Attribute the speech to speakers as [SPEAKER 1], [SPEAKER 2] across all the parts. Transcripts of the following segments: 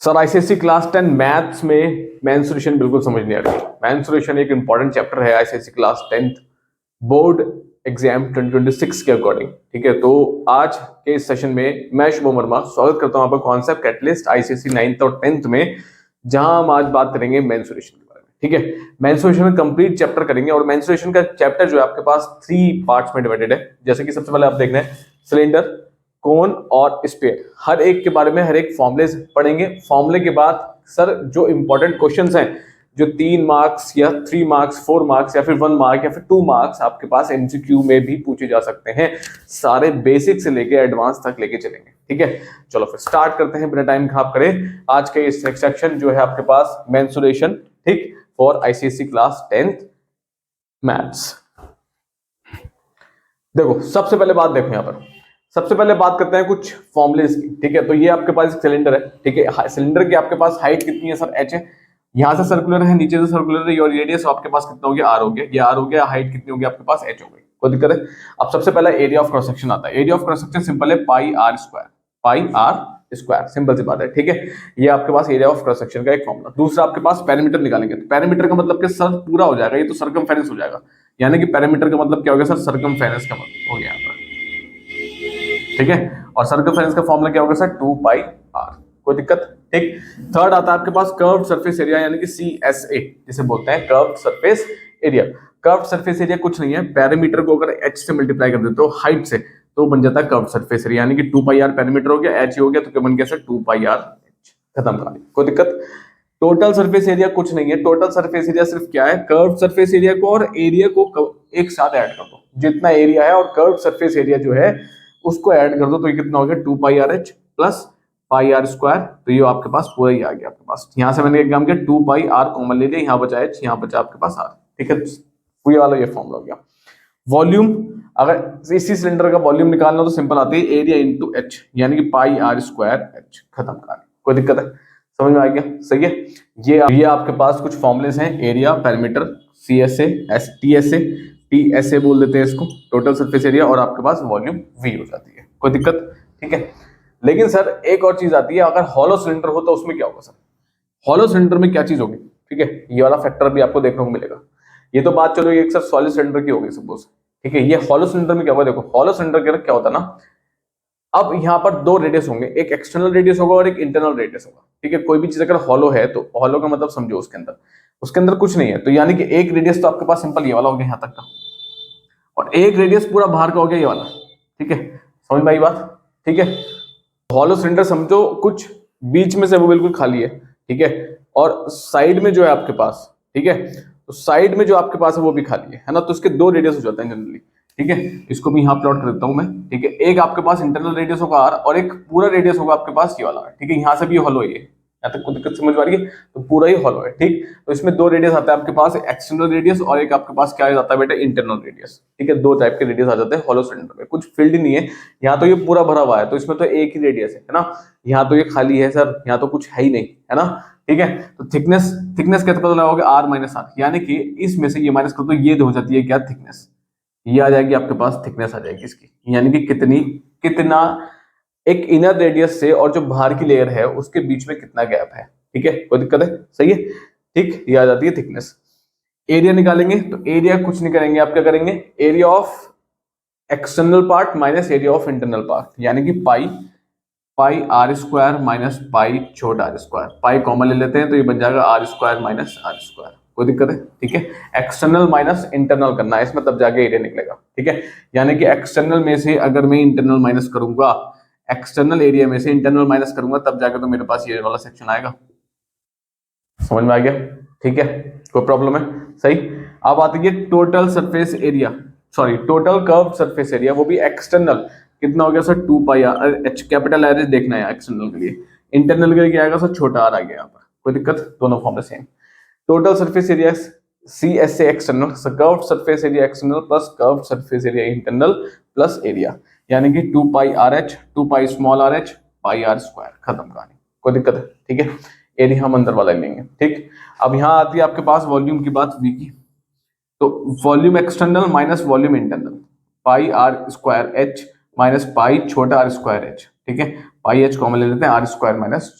[SPEAKER 1] Sir ICSC class 10 maths में mensuration बिल्कुल समझ नहीं आ रही। मेंसुरेशन एक इंपॉर्टेंट चैप्टर है आईसीएससी क्लास 10 बोर्ड एग्जाम 2026 के अकॉर्डिंग। ठीक है, तो आज के इस सेशन में मैं शुभम वर्मा स्वागत करता हूं आपका कॉन्सेप्ट कैटलिस्ट आईसीएससी 9th और 10th में, जहां हम आज बात करेंगे मेंसुरेशन के बारे में। ठीक है, मेंसुरेशन का कंप्लीट चैप्टर करेंगे और मेंसुरेशन का चैप्टर जो है आपके पास 3 पार्ट्स में डिवाइडेड है। जैसे कि सबसे पहले आप देख रहे हैं सिलेंडर, कोन और स्पेयर, हर एक के बारे में हर एक फॉर्मूले पढ़ेंगे। फॉर्मूले के बाद सर जो इंपॉर्टेंट क्वेश्चंस हैं, जो 3 मार्क्स या 3 मार्क्स 4 मार्क्स या फिर 1 मार्क या फिर 2 मार्क्स आपके पास एमसीक्यू में भी पूछे जा सकते हैं, सारे बेसिक से लेके एडवांस तक लेके चलेंगे। ठीक है, चलो फिर स्टार्ट करते हैं बिना टाइम खराब करे आज के इस सेक्शन जो है आपके पास मेंसुरेशन, ठीक, for ICSC class 10th maths. देखो सबसे पहले बात देखो, यहाँ पर सबसे पहले बात करते हैं कुछ फॉर्मुलेस की। ठीक है, तो ये आपके पास एक सिलेंडर है। ठीक है, सिलेंडर की आपके पास हाइट कितनी है सर? h है। यहां से सर्कुलर है, नीचे से सर्कुलर है, और रेडियस आपके पास कितना हो गया? r हो गया। ये r हो गया, हाइट कितनी होगी आपके पास? h हो गई। कोई दिक्कत है? अब सबसे पहला एरिया ऑफ क्रॉस सेक्शन आता है। Area of cross section simple है, pi are square, pi are square, simple सी बात है। ठीक है, ये आपके पास एरिया ऑफ क्रॉस सेक्शन का एक फॉर्मूला। दूसरा आपके पास पेरीमीटर निकालेंगे, तो पेरीमीटर का मतलब कि सर पूरा हो जाएगा, ये तो सर्कमफेरेंस हो जाएगा, यानी कि पेरीमीटर का मतलब क्या हो गया सर? सर्कमफेरेंस का मतलब हो गया यहाँ पर। ठीक है, और सर्कमफेरेंस का फॉर्मूला क्या होगा सर? 2 pi are. कोई दिक्कत? ठीक। थर्ड आता है आपके पास कर्व्ड सरफेस एरिया, यानी कि सीएसए जिसे बोलते हैं, curved surface area. Curved surface area कुछ नहीं है, पेरीमीटर को अगर h से मल्टीप्लाई कर देते हो हाइट से, तो बन जाता है कर्व्ड सरफेस एरिया, यानी कि 2 पाई आर पेरीमीटर हो गया, h हो गया, तो क्या बन गया सर? 2 pi are h। खत्म कहानी। कोई दिक्कत? टोटल सरफेस एरिया कुछ नहीं है, टोटल सरफेस एरिया सिर्फ क्या है? कर्व्ड सरफेस एरिया को और एरिया को एक साथ ऐड कर दो, जितना एरिया है और कर्व्ड सरफेस एरिया जो है उसको ऐड कर दो, तो ये कितना हो गया? 2 pi R H plus pi are square. तो ये आपके पास पूरा ही आ गया आपके पास। यहां से मैंने एक काम किया, 2 पाई आर कॉमन ले लिया, यहाँ बचा एच, यहाँ बचा आपके पास आर। ठीक है, ये वाला ये फॉर्मूला हो गया। वॉल्यूम, अगर इसी सिलेंडर का वॉल्यूम निकालना तो सिंपल आती है, एरिया इंटू एच, यानी कि पाई आर स्क्वायर एच। खत्म कहानी। कोई दिक्कत है? समझ में आ गया? सही है। ये आपके पास कुछ फॉर्मुलेस हैं, area, perimeter, CSA, TSA, TSA बोल देते हैं इसको, टोटल सरफेस एरिया, और आपके पास वॉल्यूम वी हो जाती है। कोई दिक्कत? ठीक है, लेकिन सर एक और चीज आती है, अगर हॉलो सिलेंडर हो तो उसमें क्या होगा सर? हॉलो सिलेंडर में क्या चीज होगी? ठीक है, ये वाला फैक्टर भी आपको देखने को मिलेगा। ये तो बात चलो एक सर सॉलिड सिलेंडर की होगी सपोज। ठीक है, ये हॉलो सिलेंडर में क्या होगा? देखो हॉलो सिलेंडर के क्या होता है ना, अब यहाँ पर 2 रेडियस होंगे, एक एक्सटर्नल रेडियस होगा और एक इंटरनल रेडियस होगा। ठीक है, कोई भी चीज अगर हॉलो है तो हॉलो का मतलब समझो उसके अंदर कुछ नहीं है, तो यानी कि एक रेडियस तो आपके पास सिंपल ये वाला हो गया यहाँ तक का, और एक रेडियस पूरा बाहर का हो गया ये वाला। ठीक है, समझ में आई बात? ठीक है, हॉलो सिलेंडर समझो कुछ बीच में से वो बिल्कुल खाली है। ठीक है, और साइड में जो है आपके पास, ठीक है, तो साइड में जो आपके पास है वो भी खाली है ना, तो उसके 2 रेडियस हो जाते हैं जनरली। ठीक है, इसको भी यहाँ प्लॉट कर देता हूं मैं। ठीक है, एक आपके पास इंटरनल रेडियस होगा आर, और एक पूरा रेडियस होगा आपके पास ये वाला। ठीक है, यहाँ से भी हॉलो है, यहाँ तक कोई दिक्कत समझ आ रही है? तो पूरा ही हॉलो है। ठीक, तो इसमें 2 रेडियस आता है आपके पास, एक्सटर्नल रेडियस और एक आपके पास क्या आ जाता है बेटा? Internal radius. ठीक है, 2 टाइप के रेडियस आ जाते हैं हॉलो सिलेंडर में। कुछ फील्ड ही नहीं है, यहाँ तो ये पूरा भरा हुआ है, तो इसमें तो एक ही रेडियस है ना, यहाँ तो ये खाली है सर, यहाँ तो कुछ है ही नहीं, है ना। ठीक है, तो थिकनेस कैसे पता लगाओगे? आर माइनस आर, यानी कि इसमें से ये माइनस कर दो, ये हो जाती है क्या? थिकनेस। ये आ जाएगी आपके पास, थिकनेस आ जाएगी इसकी, यानी कि कितना एक इनर रेडियस से और जो बाहर की लेयर है उसके बीच में कितना गैप है। ठीक है, कोई दिक्कत है? सही है। ठीक, ये आ जाती है थिकनेस। एरिया निकालेंगे, तो एरिया कुछ नहीं करेंगे, आप क्या करेंगे? Area of external part minus area of internal part, यानी कि पाई आर स्क्वायर माइनस पाई छोटा आर स्क्वायर। पाई कॉमन ले लेते हैं तो ये बन जाएगा R square minus R square. कोई दिक्कत है? ठीक है, एक्सटर्नल माइनस इंटरनल करना है इसमें, तब जाके एरिया निकलेगा। ठीक है, यानी कि एक्सटर्नल में से अगर मैं इंटरनल माइनस करूंगा, एक्सटर्नल एरिया में से इंटरनल माइनस करूंगा, तब जाकर तो मेरे पास ये वाला सेक्शन आएगा। समझ में आ गया? ठीक है, कोई प्रॉब्लम है? सही। अब आती है total surface area, sorry total curve surface area, वो भी एक्सटर्नल। कितना हो गया sir? 2 pi R H, capital R देखना है एक्सटर्नल के लिए। इंटरनल के लिए क्या आएगा सर? छोटा आर आ गया यहाँ पर। कोई दिक्कत? दोनों form same. Total surface area C S A external, curved surface area external plus curved surface area internal plus area, यानी कि 2 pi are h, 2 pi small r h, pi are square. खत्म कहानी। कोई दिक्कत है? ठीक है, एरिया हम अंदर वाला लेंगे। ठीक, अब यहाँ आती है आपके पास वॉल्यूम की बात, वी की। तो volume external minus volume internal, pi are square H minus pi छोटा आर स्क्वायर एच। ठीक है, पाई एच कॉमन ले लेते हैं, R square minus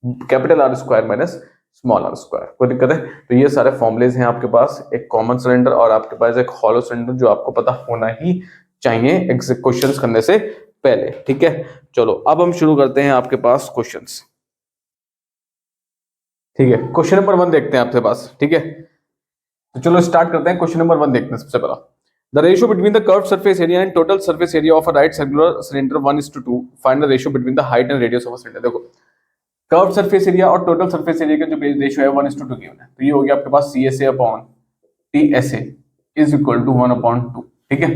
[SPEAKER 1] capital R square minus small r square. कोई दिक्कत है? तो ये सारे फॉर्मुलेज हैं आपके पास, एक कॉमन सिलेंडर और आपके पास एक हॉलो सिलेंडर, जो आपको पता होना ही चाहिए क्वेश्चंस करने से पहले। ठीक है, चलो अब हम शुरू करते हैं आपके पास क्वेश्चंस। ठीक है, क्वेश्चन नंबर 1 देखते हैं आपके पास। ठीक है, तो चलो स्टार्ट करते हैं। क्वेश्चन नंबर 1 देखते हैं। सबसे पहला, the ratio between the curved surface area and total surface area of a right circular cylinder 1:2। Find the ratio between the height and radius of a cylinder. देखो, कर्व्ड सरफेस एरिया और total surface area का जो ratio है 1:2 given है, तो ये हो गया आपके पास CSA upon TSA is equal to 1/2। ठीक है,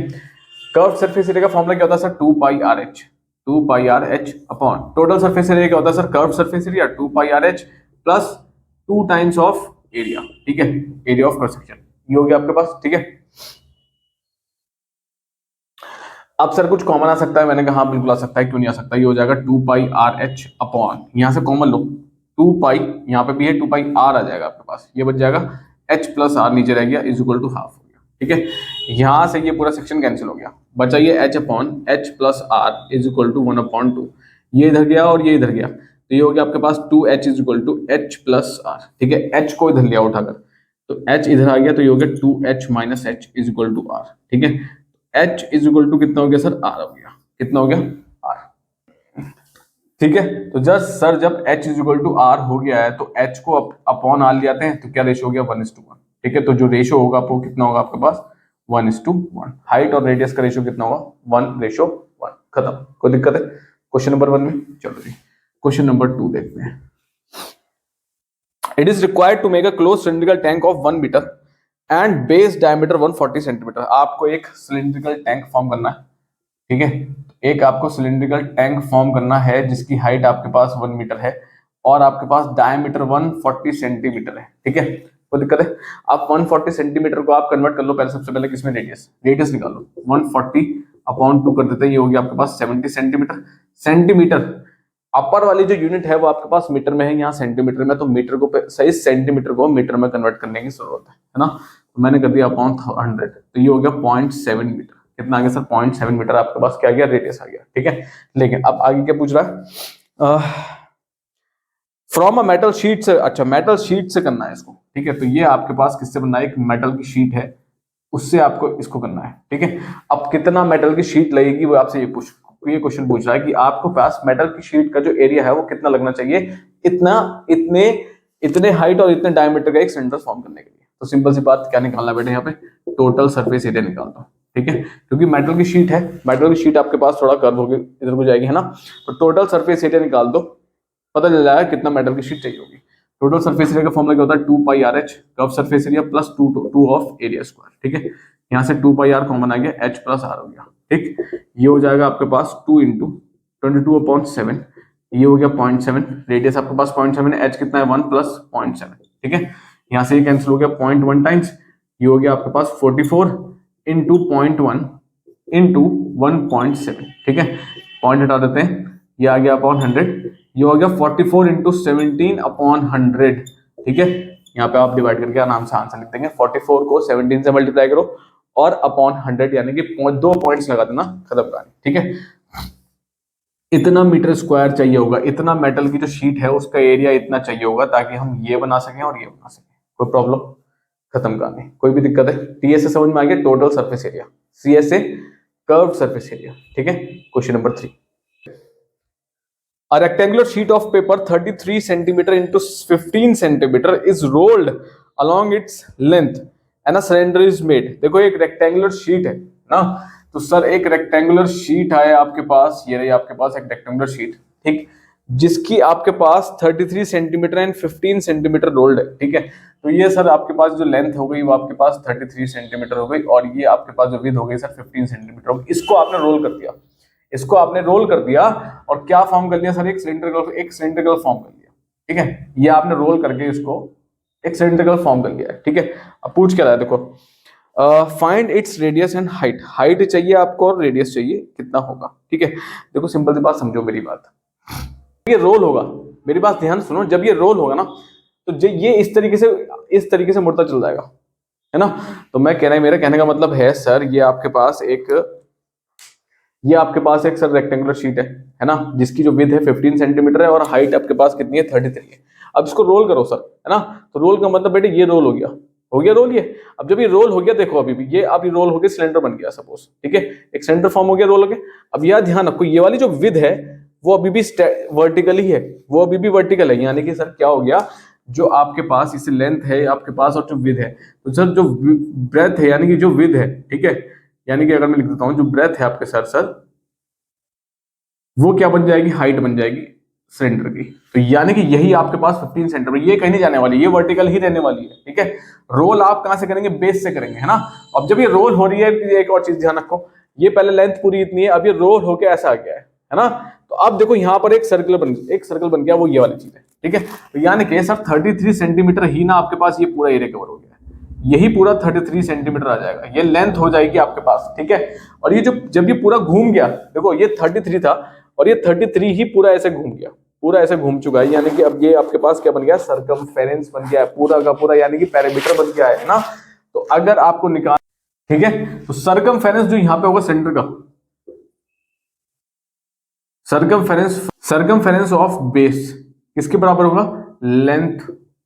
[SPEAKER 1] कर्व्ड सरफेस एरिया का फॉर्मूला क्या होता है sir? 2πRh upon total surface area क्या होता है sir? Curved surface area 2πRh plus 2 times of area. ठीक है, एरिया ऑफ क्रॉस सेक्शन, ये हो गया आपके पास। ठीक है, अब सर कुछ कॉमन आ सकता है, मैंने कहा बिल्कुल आ सकता है, क्यों नहीं आ सकता? ये हो जाएगा 2πRh अपॉन, यहां से कॉमन लो 2π, यहाँ पे भी है 2πR आ जाएगा आपके पास, ये बच जाएगा h प्लस आर नीचे रह गया इज इक्वल टू हाफ हो गया। ठीक है, यहां से ये पूरा सेक्शन कैंसिल हो गया, बचा ये h upon h plus R is equal to 1/2। ये इधर गया और ये इधर गया, तो ये हो गया आपके पास 2h is equal to h plus R. ठीक है, h को इधर लिया उठाकर, तो h इधर आ गया, तो ये हो गया 2h minus h is equal to R. ठीक है, h इज इक्वल टू कितना हो गया सर? r हो गया। कितना हो गया? r। ठीक है, तो जस्ट सर जब h is equal to r हो गया है, तो h को अपॉन r ले आते हैं, तो क्या रेशियो हो गया? 1:1। ठीक है, तो जो रेशियो होगा वो कितना होगा आपके पास? 1:1। हाइट और रेडियस का रेशियो कितना होगा? 1:1। खत्म। कोई दिक्कत है क्वेश्चन नंबर 1 में? चलो जी, क्वेश्चन नंबर 2 देखते हैं। It is required to make a close cylindrical tank of 1 metre and base diameter 140 centimetre. आपको एक सिलिंड्रिकल टैंक फॉर्म करना है। ठीक है, एक आपको सिलिंड्रिकल टैंक फॉर्म करना है जिसकी हाइट आपके पास 1 मीटर है और आपके पास डायमीटर 140 सेंटीमीटर है। ठीक है, कोई दिक्कत है? आप 140 सेंटीमीटर को आप कन्वर्ट कर लो पहले, सबसे पहले किसमें? रेडियस निकालो। 140 अपॉन 2 कर देते हैं, ये हो गया आपके पास 70 सेंटीमीटर। सेंटीमीटर अपर वाली जो यूनिट है वो आपके पास मीटर में है, यहाँ सेंटीमीटर में, तो मीटर को सही सेंटीमीटर को मीटर में कन्वर्ट करने की जरूरत है ना। तो मैंने कर दिया अपॉन 100, तो ये हो गया 0.7 मीटर। कितना आ गया सर? 0.7 मीटर आपके पास क्या आ गया? रेडियस आ गया। ठीक है, लेकिन अब आगे क्या पूछ रहा है? फ्रॉम अ मेटल शीट से, अच्छा मेटल शीट से करना है इसको। ठीक है, तो ये आपके पास किससे बनना है? एक मेटल की शीट है, उससे आपको इसको करना है। ठीक है, अब कितना मेटल की शीट लगेगी वो आपसे ये क्वेश्चन पूछ रहा है कि आपको पास मेटल की शीट का जो एरिया है वो कितना लगना चाहिए, इतने हाइट और इतने डायमीटर का एक सिलेंडर फॉर्म करने के लिए। तो सिंपल सी बात, क्या निकालना बेटे? यहाँ पे टोटल सरफेस एरिया निकाल दो। ठीक है, क्योंकि मेटल की शीट है, मेटल की शीट आपके पास थोड़ा कर्व होगी, इधर को जाएगी है ना, तो टोटल सरफेस एरिया निकाल दो, पता चल जाएगा कितना मेटल की शीट चाहिए होगी। टोटल सरफेस एरिया का फॉर्मूला क्या होता है? 2πRh curve surface area plus 2 of area square. ठीक है, यहाँ से 2πR कॉमन आ गया, h प्लस आर हो गया। ठीक, ये हो जाएगा आपके पास 2 इंटू 22/7, ये हो गया 0.7। रेडियस आपके पास 0.7 है, h कितना है? 1 प्लस 0.7। ठीक है, यहाँ से ये कैंसिल हो गया 0.1 टाइम्स, ये हो गया आपके पास 44 इंटू 0.1 इंटू 1.7। ठीक है, पॉइंट हटा देते हैं, ये आ गया अपॉन 100, ये हो गया 44 इंटू 17/100। ठीक है, यहाँ पे आप डिवाइड करके आराम से आंसर लिख देंगे। 44 को 17 से मल्टीप्लाई करो और अपॉन 100 यानी कि 2 पॉइंट्स लगा देना, खत्म कहानी। ठीक है, इतना मीटर स्क्वायर चाहिए होगा, इतना मेटल की जो शीट है उसका एरिया इतना चाहिए होगा ताकि हम ये बना सकें और ये बना सकें। कोई प्रॉब्लम? खत्म कहानी। कोई भी दिक्कत है? TSA समझ में आ गया, total surface area, CSA curved surface area. ठीक है, question number 3। A rectangular sheet of paper 33 centimeter into 15 centimeter is rolled along its length and a cylinder is made। देखो एक रेक्टेंगुलर शीट है ना, तो सर एक रेक्टेंगुलर शीट है आपके पास, ये रही आपके पास एक रेक्टेंगुलर शीट, ठीक, जिसकी आपके पास 33 सेंटीमीटर एंड 15 सेंटीमीटर रोल्ड है। ठीक है, तो ये सर आपके पास जो लेंथ हो गई वो आपके पास 33 सेंटीमीटर हो गई और ये आपके पास जो विड्थ हो गई सर 15 सेंटीमीटर हो गई। इसको आपने रोल कर दिया, इसको आपने रोल कर दिया और क्या फॉर्म कर लिया सर? एक सिलिंड्रिकल फॉर्म कर लिया। ठीक है, ये आपने रोल करके इसको एक सिलिंड्रिकल फॉर्म कर लिया है। ठीक है, अब पूछ क्या रहा है? देखो, find its radius and height. Height चाहिए आपको और रेडियस चाहिए, कितना होगा? ठीक है, देखो सिंपल सी बात समझो मेरी बात, ये रोल होगा, मेरी बात ध्यान सुनो, जब ये रोल होगा ना तो ये इस तरीके से मुड़ता चल जाएगा, है ना। तो मैं कह रहा, मेरा कहने का मतलब है सर, ये आपके पास एक ये आपके पास एक सर रेक्टेंगुलर शीट है ना, जिसकी जो विड्थ है 15 सेंटीमीटर है और हाइट आपके पास कितनी है 33 है। अब इसको रोल करो सर, है ना, तो रोल का मतलब बेटे ये रोल हो गया रोल ये। अब जब ये रोल हो गया देखो अभी भी ये अब रोल हो गया सिलेंडर बन गया सपोज, ठीक है, एक सेंटर फॉर्म हो गया रोल हो गया। अब यह ध्यान रखो ये वाली जो विड्थ है वो अभी भी वर्टिकल ही है, वो अभी भी वर्टिकल है, यानी कि सर क्या हो गया, जो आपके पास इस लेंथ है आपके पास और जो विड्थ है, तो सर जो ब्रेथ है यानी कि जो विड्थ है, ठीक है, यानी कि अगर मैं लिख देता हूं जो ब्रेथ है आपके सर वो क्या बन जाएगी, हाइट बन जाएगी सिलेंडर की। तो यानी कि यही आपके पास 15 सेंटीमीटर, ये कहीं नहीं जाने वाली, ये वर्टिकल ही रहने वाली है, ठीक है। रोल आप कहां से करेंगे, बेस से करेंगे, है ना। अब जब ये रोल हो रही है, एक और चीज ध्यान रखो, ये पहले लेंथ पूरी इतनी है, अब ये रोल होके ऐसा आ गया है ना। तो अब देखो यहाँ पर एक सर्कल बन गया, वो ये वाली चीज है, ठीक है। तो यानी कि सर 33 सेंटीमीटर ही ना आपके पास ये पूरा एरिया कवर हो गया, यही पूरा 33 सेंटीमीटर आ जाएगा, ये लेंथ हो जाएगी आपके पास, ठीक है। और ये जो जब ये पूरा घूम गया, देखो ये 33 था और ये 33 ही पूरा ऐसे घूम गया, पूरा ऐसे घूम चुका है, यानी कि अब ये आपके पास क्या बन गया, सरकमफेरेंस बन गया है पूरा का पूरा, यानी कि पैरामीटर बन गया है ना। तो अगर आपको निकाल, ठीक है, तो सरकमफेरेंस जो यहां पे होगा सेंटर का, सरकमफेरेंस ऑफ बेस किसके बराबर होगा, लेंथ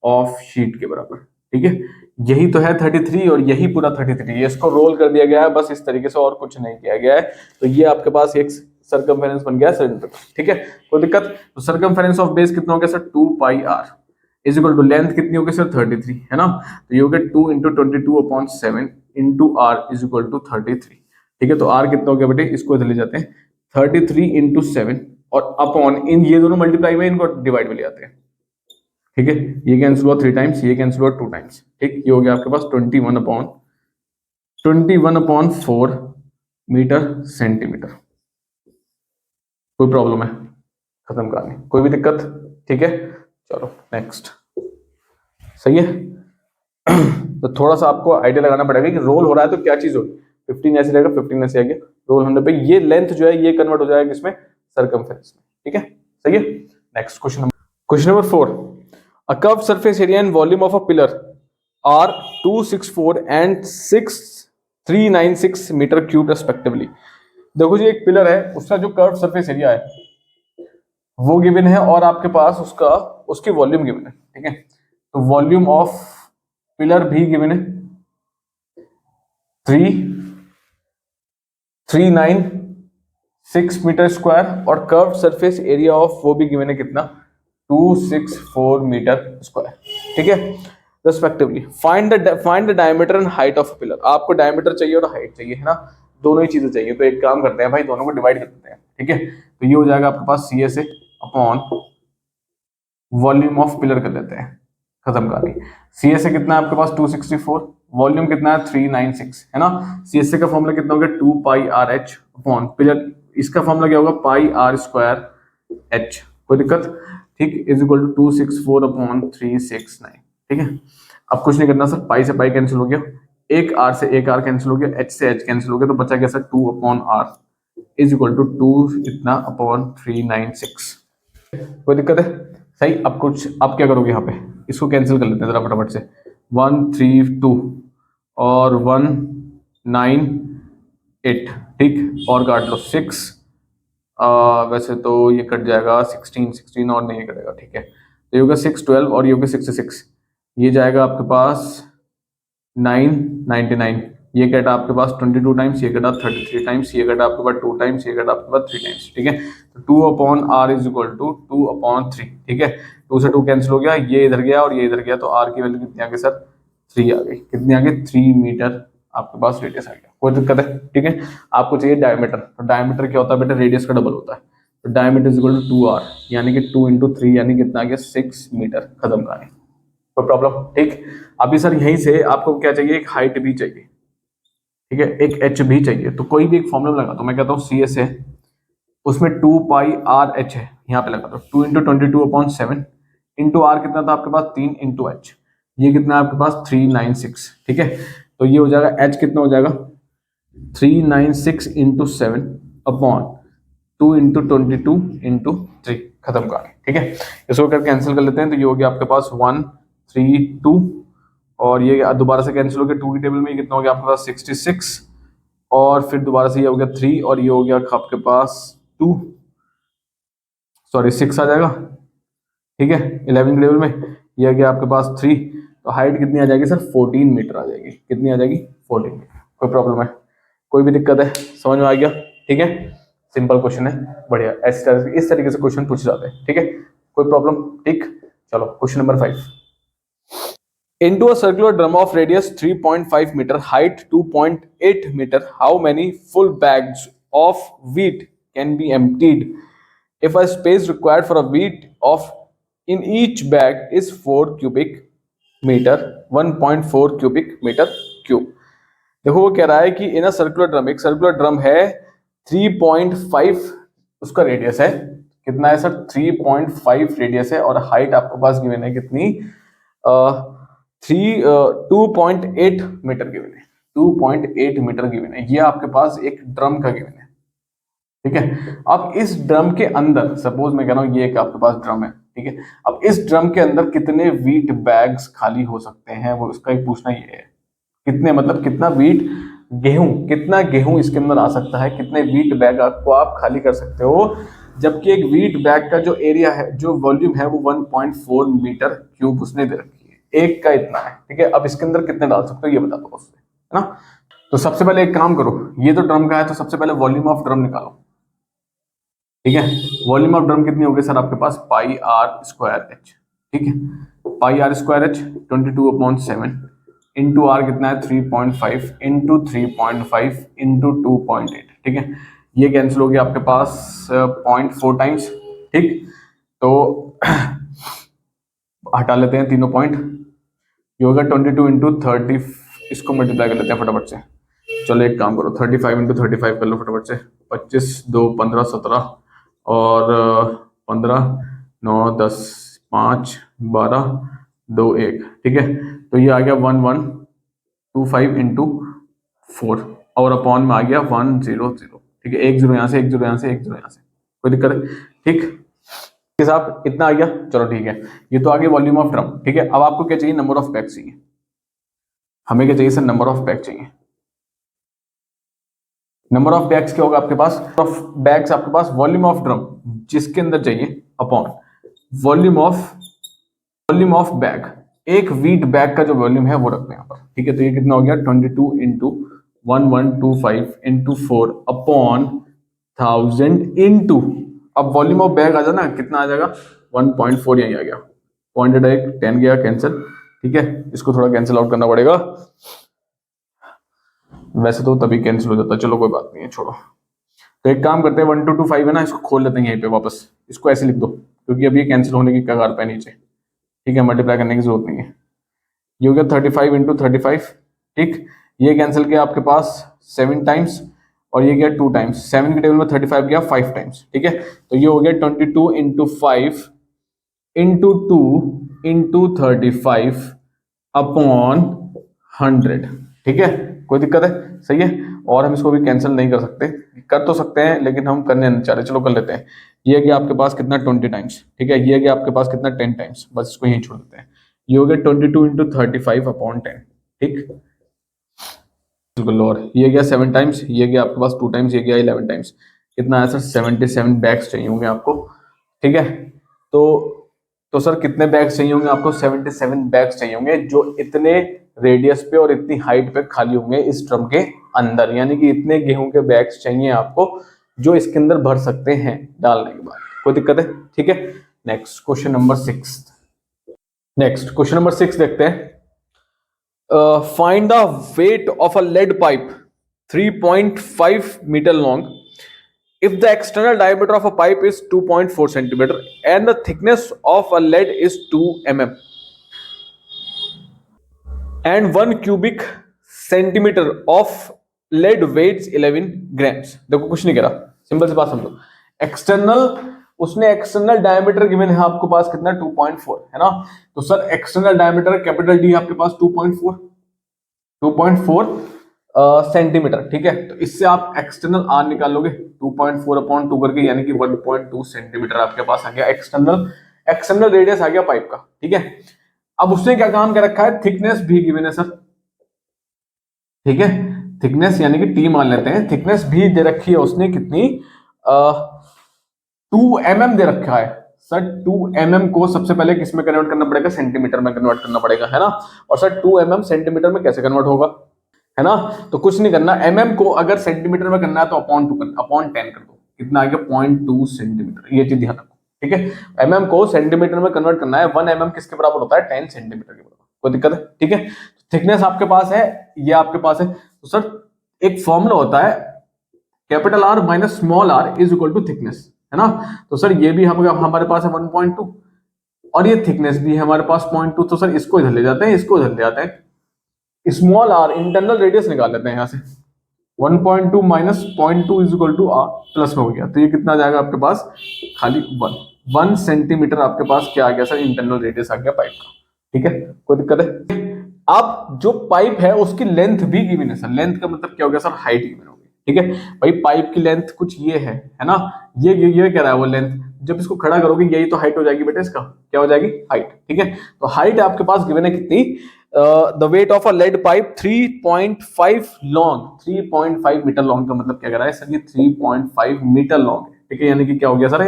[SPEAKER 1] ऑफ शीट के बराबर, ठीक है। यही तो है 33 और यही पूरा 33, ये इसको रोल कर दिया गया है बस इस तरीके से, और कुछ नहीं किया गया है। तो ये आपके पास एक सरकमफेरेंस बन गया सिलेंडर का, ठीक है, कोई दिक्कत। तो सरकमफेरेंस ऑफ बेस कितना हो गया sir, 2 pi R is equal to length कितनी होगी सर 33, है ना। तो ये हो गया 2 into 22/7 into R is equal to 33, ठीक है। तो आर कितना हो गया बेटे, इसको इधर ले जाते हैं, 33 इंटू 7 और अपॉन, इन ये दोनों मल्टीप्लाई में इनको डिवाइड में ले आते हैं, ठीक है। ये कैंसिल हुआ 3 टाइम्स, ये कैंसिल हुआ 2 टाइम्स, ठीक। ये हो गया आपके पास 21/4 मीटर सेंटीमीटर। कोई प्रॉब्लम है, खत्म कहानी, कोई भी दिक्कत, ठीक है। चलो नेक्स्ट, सही है। तो थोड़ा सा आपको आइडिया लगाना पड़ेगा कि रोल हो रहा है तो क्या चीज होगी, 15 ऐसे रहेगा, 15 ऐसे आ गया, रोल होने पे ये लेंथ जो है ये कन्वर्ट हो जाएगा इसमें सरकमफेरेंस में, ठीक है, सही है। Next question number 4, a curved surface area and volume of a pillar are 264 and 6396 metre cube respectively. देखो जी एक पिलर है, उसका जो कर्व सरफेस एरिया है वो गिवन है और आपके पास उसकी वॉल्यूम गिवन है, ठीक है। तो वॉल्यूम ऑफ पिलर भी गिवन है 396 मीटर स्क्वायर और कर्व सरफेस एरिया ऑफ वो भी गिवन है कितना, 264 मीटर स्क्वायर, ठीक है, respectively. Find the diameter and height of pillar. आपको डायमीटर चाहिए और हाइट चाहिए, है ना, दोनों ही चीजें चाहिए। तो एक काम करते हैं भाई, दोनों को डिवाइड कर देते हैं, ठीक है। तो ये हो जाएगा आपके पास C S A upon volume of pillar कर देते हैं, खत्म कहानी। सी एस ए कितना है आपके पास 264, वॉल्यूम कितना है 396, है ना। सी एस ए का फॉर्मूला कितना हो गया 2 pi R H upon pillar, इसका फॉर्मूला क्या होगा पाई आर स्क्वायर एच, कोई दिक्कत, ठीक, इज इक्वल टू 264/369, ठीक है। अब कुछ नहीं करना सर, पाई से पाई कैंसिल हो गया, एक आर से एक आर कैंसिल हो गया, एच से एच कैंसिल हो गया, तो बचा क्या sir 2/r is equal to 2 इतना अपॉन 396, कोई दिक्कत है, सही। अब क्या करोगे यहाँ पे, इसको कैंसिल कर लेते हैं जरा फटाफट से, 132 और 198, ठीक, और काट लो 6, वैसे तो ये कट जाएगा 16 और नहीं कटेगा, ठीक है। तो ये होगा 612 और ये होगा 66, ये जाएगा आपके पास 999, ये कटा आपके पास 22 टाइम्स, ये कटा 33 टाइम्स, ये कटा आपके पास 2 टाइम्स, ये कटा आपके पास 3 टाइम्स, ठीक है। तो 2/r इज इक्वल टू 2/3, ठीक है। 2 से 2 कैंसिल हो गया, ये इधर गया और ये इधर गया, तो r की वैल्यू कितनी आ गई सर 3 आ गई, कितनी आ गई 3 मीटर आपके पास रेडियस आ गया, कोई दिक्कत है, ठीक है। आपको चाहिए डायमीटर, तो डायमीटर क्या होता है बेटा, रेडियस का डबल होता है, तो diameter is equal to 2r, यानी कि 2 × 3 यानी कितना आ गया 6 मीटर, खत्म कहानी, कोई प्रॉब्लम, ठीक। अभी सर यहीं से आपको क्या चाहिए, एक हाइट भी चाहिए, ठीक है, एक एच भी चाहिए, तो कोई भी एक फॉर्मूला लगा, तो मैं कहता हूँ सी एस है, उसमें 2 पाई आर एच है, यहाँ पे लगा दो 2 × 22/7 इंटू आर कितना था आपके पास 3 इंटू एच, ये कितना है आपके पास 396, ठीक है। तो ये हो जाएगा एच कितना हो जाएगा 396 इंटू 7 अपॉन 2 × 22 इंटू 3, खत्म का, ठीक है। इसको कर कैंसिल कर लेते हैं, तो ये हो गया आपके पास 132 और ये दोबारा से कैंसिल हो गया, 2 की टेबल में कितना हो गया आपके पास 66 और फिर दोबारा से ये हो गया 3 और ये हो गया आपके पास 2, सॉरी 6 आ जाएगा, ठीक है 11 के लेवल में। ये आ गया आपके पास 3, तो हाइट कितनी आ जाएगी सर 14 मीटर आ जाएगी। कितनी आ जाएगी 14 मीटर। कोई प्रॉब्लम है, कोई भी दिक्कत है, समझ में आ गया, ठीक है सिंपल क्वेश्चन है, बढ़िया इस तरीके से क्वेश्चन पूछे जाते हैं, ठीक है कोई प्रॉब्लम, ठीक। चलो question number 5। Into a circular drum of radius 3.5 meter, height 2.8 meter, how many full bags of wheat can be emptied if a space required for a wheat of in each bag is 4 cubic meter, 1.4 cubic meter cube? देखो वो कह रहा है कि इन a circular drum, एक circular drum है 3.5 उसका radius है, कितना है सर 3.5 रेडियस है, और हाइट आपके पास गिवन है कितनी 2.8 मीटर गिवन है, 2.8 मीटर गिवन है, ये आपके पास एक ड्रम का गिवन है, ठीक है। अब इस ड्रम के अंदर सपोज मैं कह रहा हूं ये एक आपके पास ड्रम है, ठीक है, अब इस ड्रम के अंदर कितने वीट बैग्स खाली हो सकते हैं, वो उसका एक पूछना ये है, कितने मतलब कितना वीट गेहूं, कितना गेहूं इसके अंदर आ सकता है, कितने वीट बैग आपको आप खाली कर सकते हो, जबकि एक वीट बैग का जो एरिया है, जो वॉल्यूम है वो 1.4 मीटर क्यूब उसने दे रखी है, एक का इतना है, ठीक है। अब इसके अंदर कितने डाल सकते हो ये बता दो उससे, है ना। तो सबसे पहले एक काम करो, ये तो ड्रम का है, तो सबसे पहले वॉल्यूम ऑफ ड्रम निकालो, ठीक है। वॉल्यूम ऑफ ड्रम कितनी होगी सर आपके पास पाई आर स्क्वायर एच, ठीक है, pi are square H 22/7 into R कितना है 3.5 इंटू 3.5 इंटू 2.8, ठीक है। ये कैंसिल हो गया आपके पास 0.4 टाइम्स, ठीक। तो हटा लेते हैं तीनों पॉइंट, ये होगा 22 इंटू 30, इसको मल्टीप्लाई कर लेते हैं फटाफट से। चलो एक काम करो 35 इंटू 35 कर लो फटाफट से, 25 2 15 17 और 15 9 10 5 12 2 1, ठीक है। तो ये आ गया 1125 इंटू 4 और अपॉन में आ गया 100, ठीक है, एक जीरो यहाँ से, एक जीरो यहाँ से, एक जीरो यहाँ से, कोई दिक्कत है, ठीक साहब इतना आ गया। चलो ठीक है, ये तो आ गया वॉल्यूम ऑफ ड्रम, ठीक है। अब आपको क्या चाहिए, नंबर ऑफ बैग चाहिए, हमें क्या चाहिए सर नंबर ऑफ बैग चाहिए। नंबर ऑफ बैग्स क्या होगा आपके पास, ऑफ बैग्स आपके पास वॉल्यूम ऑफ ड्रम जिसके अंदर चाहिए अपॉन वॉल्यूम ऑफ बैग, एक वीट बैग का जो वॉल्यूम है वो रखते हैं यहाँ पर, ठीक है। तो ये कितना हो गया 22 इंटू 1125 इंटू 4 अपॉन 1000 इंटू, अब वॉल्यूम ऑफ बैग आ जाए ना कितना आ जाएगा 1.4, यही आ गया, पॉइंट 10 गया कैंसिल, ठीक है। इसको थोड़ा कैंसिल आउट करना पड़ेगा, वैसे तो तभी कैंसिल हो जाता, चलो कोई बात नहीं है छोड़ो। तो एक काम करते हैं 1225 है ना, इसको खोल लेते हैं यहीं पे वापस, इसको ऐसे लिख दो क्योंकि अब ये कैंसिल होने की कगार पे नीचे, ठीक है, मल्टीप्लाई करने की जरूरत नहीं है। ये हो गया 35 इंटू 35, ठीक, ये कैंसिल किया आपके पास 7 टाइम्स और ये गया 2 टाइम्स, 7 के टेबल में 35 गया 5 टाइम्स, ठीक है। तो ये हो गया 22 इंटू 5 इंटू 2 इंटू 35 अपॉन 100, ठीक है, कोई दिक्कत है, सही है। और हम इसको भी कैंसिल नहीं कर सकते, कर तो सकते हैं लेकिन हम करने नहीं चाह रहे, चलो कर लेते हैं। ये गया आपके पास कितना 20 टाइम्स, ठीक है, ये गया आपके पास कितना 10 टाइम्स, बस इसको यहीं छोड़ देते हैं। ये हो गया 22 इंटू 35 अपॉन 10, ठीक, बिल्कुल। और ये गया 7 टाइम्स, ये गया आपके पास 2 टाइम्स, ये गया 11 टाइम्स, कितना है सर 77 बैग्स चाहिए होंगे आपको, ठीक है। तो सर कितने बैग्स चाहिए होंगे आपको, 77 बैग्स चाहिए होंगे जो इतने रेडियस पे और इतनी हाइट पे खाली होंगे इस ड्रम के अंदर, यानी कि इतने गेहूं के बैग्स चाहिए आपको जो इसके अंदर भर सकते हैं डालने के बाद, कोई दिक्कत है, ठीक है। Next question number 6, next question number 6 देखते हैं। Find the weight of a lead pipe 3.5 metre long if the external diameter of a pipe is 2.4 centimeter and the thickness of a lead is 2 mm and 1 cubic centimeter of lead weighs 11 grams। देखो कुछ नहीं कह रहा, simple सी बात समझो, external उसने external diameter given है आपके पास कितना 2.4 है ना, तो sir external diameter capital D आपके पास 2.4 सेंटीमीटर, ठीक है। तो इससे आप एक्सटर्नल आर निकाल लोगे 2.4 अपॉन 2 करके, यानी कि 1.2 सेंटीमीटर आपके पास आ गया एक्सटर्नल रेडियस आ गया पाइप का, ठीक है। अब उसने क्या काम कर रखा है, थिकनेस भी गिवन है सर, ठीक है, थिकनेस यानी कि टी मान लेते हैं, थिकनेस भी दे रखी है उसने कितनी 2 mm दे रखा है सर। 2 mm को सबसे पहले किस में कन्वर्ट करना पड़ेगा, सेंटीमीटर में कन्वर्ट करना पड़ेगा, है ना। और सर 2 mm सेंटीमीटर में कैसे कन्वर्ट होगा, है ना। तो कुछ नहीं करना, mm को अगर सेंटीमीटर में करना है तो अपॉन 10 कर दो, कितना आ गया 0.2 सेंटीमीटर, ये चीज ध्यान रखो, ठीक है। mm को सेंटीमीटर में कन्वर्ट करना है, 1 mm किसके बराबर होता है, 10 सेंटीमीटर के बराबर, कोई दिक्कत है, ठीक है। थिकनेस आपके पास है, ये आपके पास है, तो सर एक फॉर्मूला होता है capital R minus small r is equal to thickness, है ना। तो सर ये भी हमारे पास है 1.2 और ये थिकनेस भी है हमारे पास 0.2, तो सर इसको इधर ले जाते हैं, इसको इधर ले जाते हैं, स्मॉल r इंटरनल रेडियस निकाल लेते हैं यहाँ से, 1.2 minus 0.2 is equal to r plus में हो गया, तो ये कितना आ जाएगा आपके पास, खाली 1 सेंटीमीटर आपके पास क्या आ गया सर, इंटरनल रेडियस आ गया पाइप का, ठीक है, कोई दिक्कत है। अब जो पाइप है उसकी लेंथ भी गिवन है सर, लेंथ का मतलब क्या हो गया सर, हाइट गिवन होगी, ठीक है भाई। पाइप की लेंथ कुछ ये है ना, ये कह रहा है वो लेंथ, जब इसको खड़ा करोगे यही तो हाइट हो जाएगी बेटा, इसका क्या हो जाएगी, हाइट, ठीक है। तो हाइट आपके पास गिवन है कितनी, the weight of a lead pipe 3.5 long, 3.5 metre long का मतलब क्या कह रहा है सर, ये 3.5 मीटर लॉन्ग है, ठीक है, यानी कि क्या हो गया सर,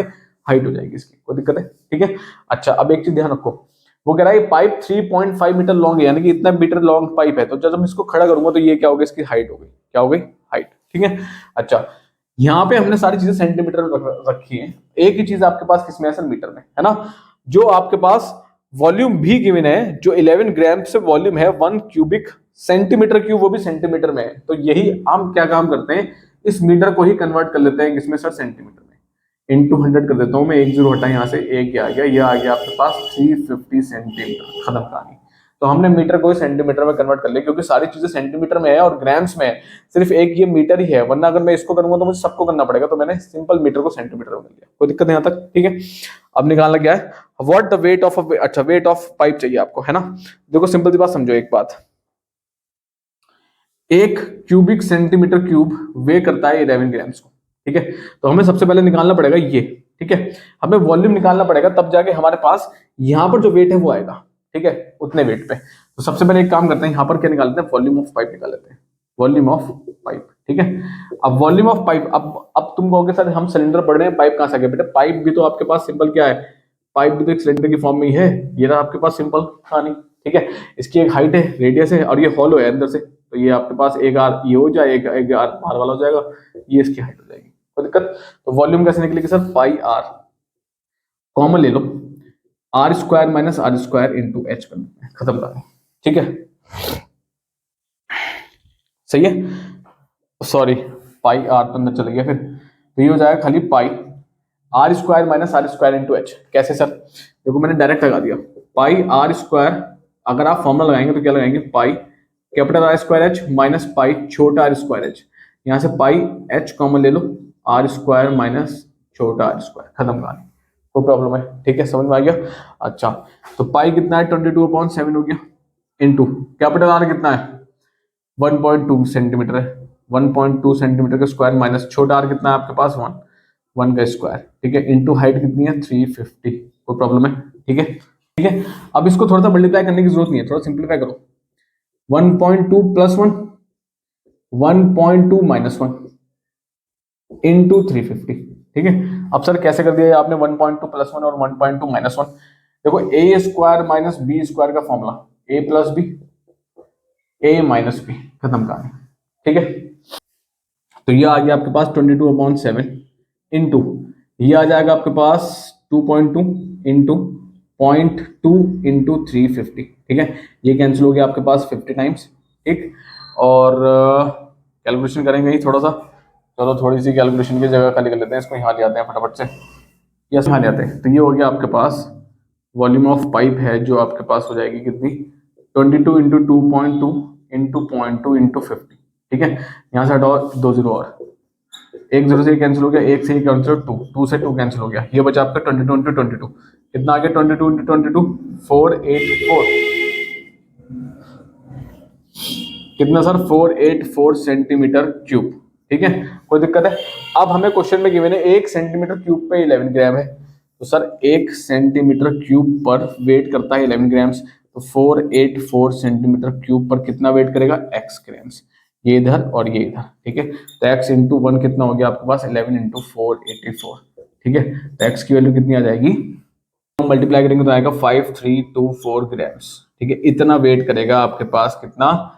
[SPEAKER 1] हाइट हो जाएगी इसकी, कोई दिक्कत है, ठीक है। अच्छा अब एक चीज ध्यान रखो, वो कह रहा है पाइप 3.5 मीटर लॉन्ग है, यानी कि इतना मीटर लॉन्ग पाइप है, तो जब मैं इसको खड़ा करूंगा तो ये क्या होगा, इसकी हाइट हो गई, क्या हो गई, हाइट, ठीक है। अच्छा यहाँ पे हमने सारी चीजें सेंटीमीटर में रखी है, एक ही चीज आपके पास किसमें है सर, मीटर में, है ना। जो आपके पास वॉल्यूम भी गिवन है, जो 11 ग्राम से वॉल्यूम है 1 क्यूबिक सेंटीमीटर क्यूब, वो भी सेंटीमीटर में है, तो यही हम क्या काम करते हैं, इस मीटर को ही कन्वर्ट कर लेते हैं किसमें सर, सेंटीमीटर में, इंटू 100 कर देता हूं मैं, 1 0 हटा यहाँ से, एक आ गया, ये आ गया आपके पास 350 सेंटीमीटर, खत्म कहानी। तो हमने मीटर को सेंटीमीटर में कन्वर्ट कर लिया, क्योंकि सारी चीजें सेंटीमीटर में है और ग्राम्स में है, सिर्फ एक ये मीटर ही है, वरना अगर मैं इसको करूंगा तो मुझे सबको करना पड़ेगा, तो मैंने सिंपल मीटर को सेंटीमीटर में कर लिया, कोई दिक्कत नहीं यहाँ तक, ठीक है। अब निकालना क्या है, व्हाट द वेट ऑफ, अच्छा वेट ऑफ पाइप चाहिए आपको, है ना। देखो सिंपल सी बात समझो, एक बात, 1 क्यूबिक सेंटीमीटर क्यूब वे करता है 11 ग्राम्स को, ठीक है। तो हमें सबसे पहले निकालना पड़ेगा ये, ठीक है, हमें वॉल्यूम निकालना पड़ेगा, तब जाके हमारे पास यहाँ पर जो वेट है वो आएगा, ठीक है, उतने वेट पे। तो सबसे पहले एक काम करते हैं, यहाँ पर क्या निकाल लेते हैं, वॉल्यूम ऑफ पाइप निकाल लेते हैं, वॉल्यूम ऑफ पाइप, ठीक है। अब वॉल्यूम ऑफ पाइप, अब तुम कहोगे सर हम सिलेंडर पढ़ रहे हैं, पाइप कहाँ से आ गया, बेटा पाइप भी तो आपके पास सिंपल क्या है, पाइप भी तो एक सिलेंडर की फॉर्म में ही है, ये रहा आपके पास सिंपल कहानी, ठीक है। इसकी एक हाइट है, रेडियस है, और ये हॉलो है अंदर से, तो ये आपके पास एक आर ये हो जाए, एक आर बाहर वाला हो जाएगा, ये इसकी हाइट हो जाएगी, कोई दिक्कत। तो वॉल्यूम कैसे निकलेगी सर, पाई आर, कॉमन ले लो, R square minus R square into H कर, खत्म कर, ठीक है, सही है, सॉरी पाई आर तो अंदर चले गया, फिर तो ये हो जाएगा खाली pi are square minus R square into H. कैसे सर, देखो मैंने डायरेक्ट लगा दिया, पाई आर स्क्वायर, अगर आप फॉर्मूला लगाएंगे तो क्या लगाएंगे, पाई capital R square H minus pi छोटा आर स्क्वायर एच, यहाँ से पाई एच कॉमन ले लो, आर स्क्वायर माइनस छोटा आर स्क्वायर, खत्म कहानी, कोई प्रॉब्लम है, ठीक है, समझ में आ गया। अच्छा तो पाई कितना है, 22/7 हो गया, इंटू कैपिटल आर कितना है 1.2 सेंटीमीटर है, 1.2 सेंटीमीटर का स्क्वायर माइनस छोटा आर कितना है आपके पास 1 का स्क्वायर, ठीक है, इंटू हाइट कितनी है 350, कोई प्रॉब्लम है, ठीक है, ठीक है। अब इसको थोड़ा सा मल्टीप्लाई करने की जरूरत नहीं है, थोड़ा सिंप्लीफाई करो, 1.2 प्लस 1, 1.2 माइनस 1 इंटू 350, ठीक है। अब सर कैसे कर दिया आपने 1.2 प्लस 1 और 1.2 माइनस 1, देखो ए स्क्वायर माइनस बी स्क्वायर का फॉर्मूला, ए प्लस बी ए माइनस बी, खत्म कहानी, ठीक है। तो ये आ गया आपके पास 22/7 इंटू ये आ जाएगा आपके पास 2.2 इंटू 0.2 इंटू 350, ठीक है, ये कैंसिल हो गया आपके पास 50 टाइम्स, ठीक। और कैलकुलेशन करेंगे ही थोड़ा सा, चलो थोड़ी सी कैलकुलेशन की जगह खाली कर लेते हैं, इसको यहाँ ले आते हैं फटाफट से, यस यहाँ ले आते हैं। तो ये हो गया आपके पास वॉल्यूम ऑफ पाइप है, जो आपके पास हो जाएगी कितनी 22 इंटू 2.2 इंटू 0.2 इंटू 50, ठीक है। यहाँ से हटाओ 2 0 और 1 0 से कैंसिल हो गया, 1 से ही कैंसिल, 2 से 2 कैंसिल हो गया, ये बचा आपका 22 इंटू 22, कितना आ गया 22 इंटू 22 484, कितना सर 484 सेंटीमीटर क्यूब, ठीक है, कोई दिक्कत है। अब हमें क्वेश्चन में गिवन है 1 सेंटीमीटर क्यूब पे 11 ग्राम है, तो सर 1 सेंटीमीटर क्यूब पर वेट करता है 11 ग्राम्स, तो 484 सेंटीमीटर क्यूब पर कितना वेट करेगा x ग्राम्स, ये इधर और ये इधर, ठीक है। तो x इंटू 1 कितना हो गया आपके पास 11 इंटू 484, ठीक है। तो x की वैल्यू कितनी आ जाएगी, मल्टीप्लाई करेंगे तो आएगा 5324 ग्राम्स, ठीक है। इतना वेट करेगा आपके पास, कितना,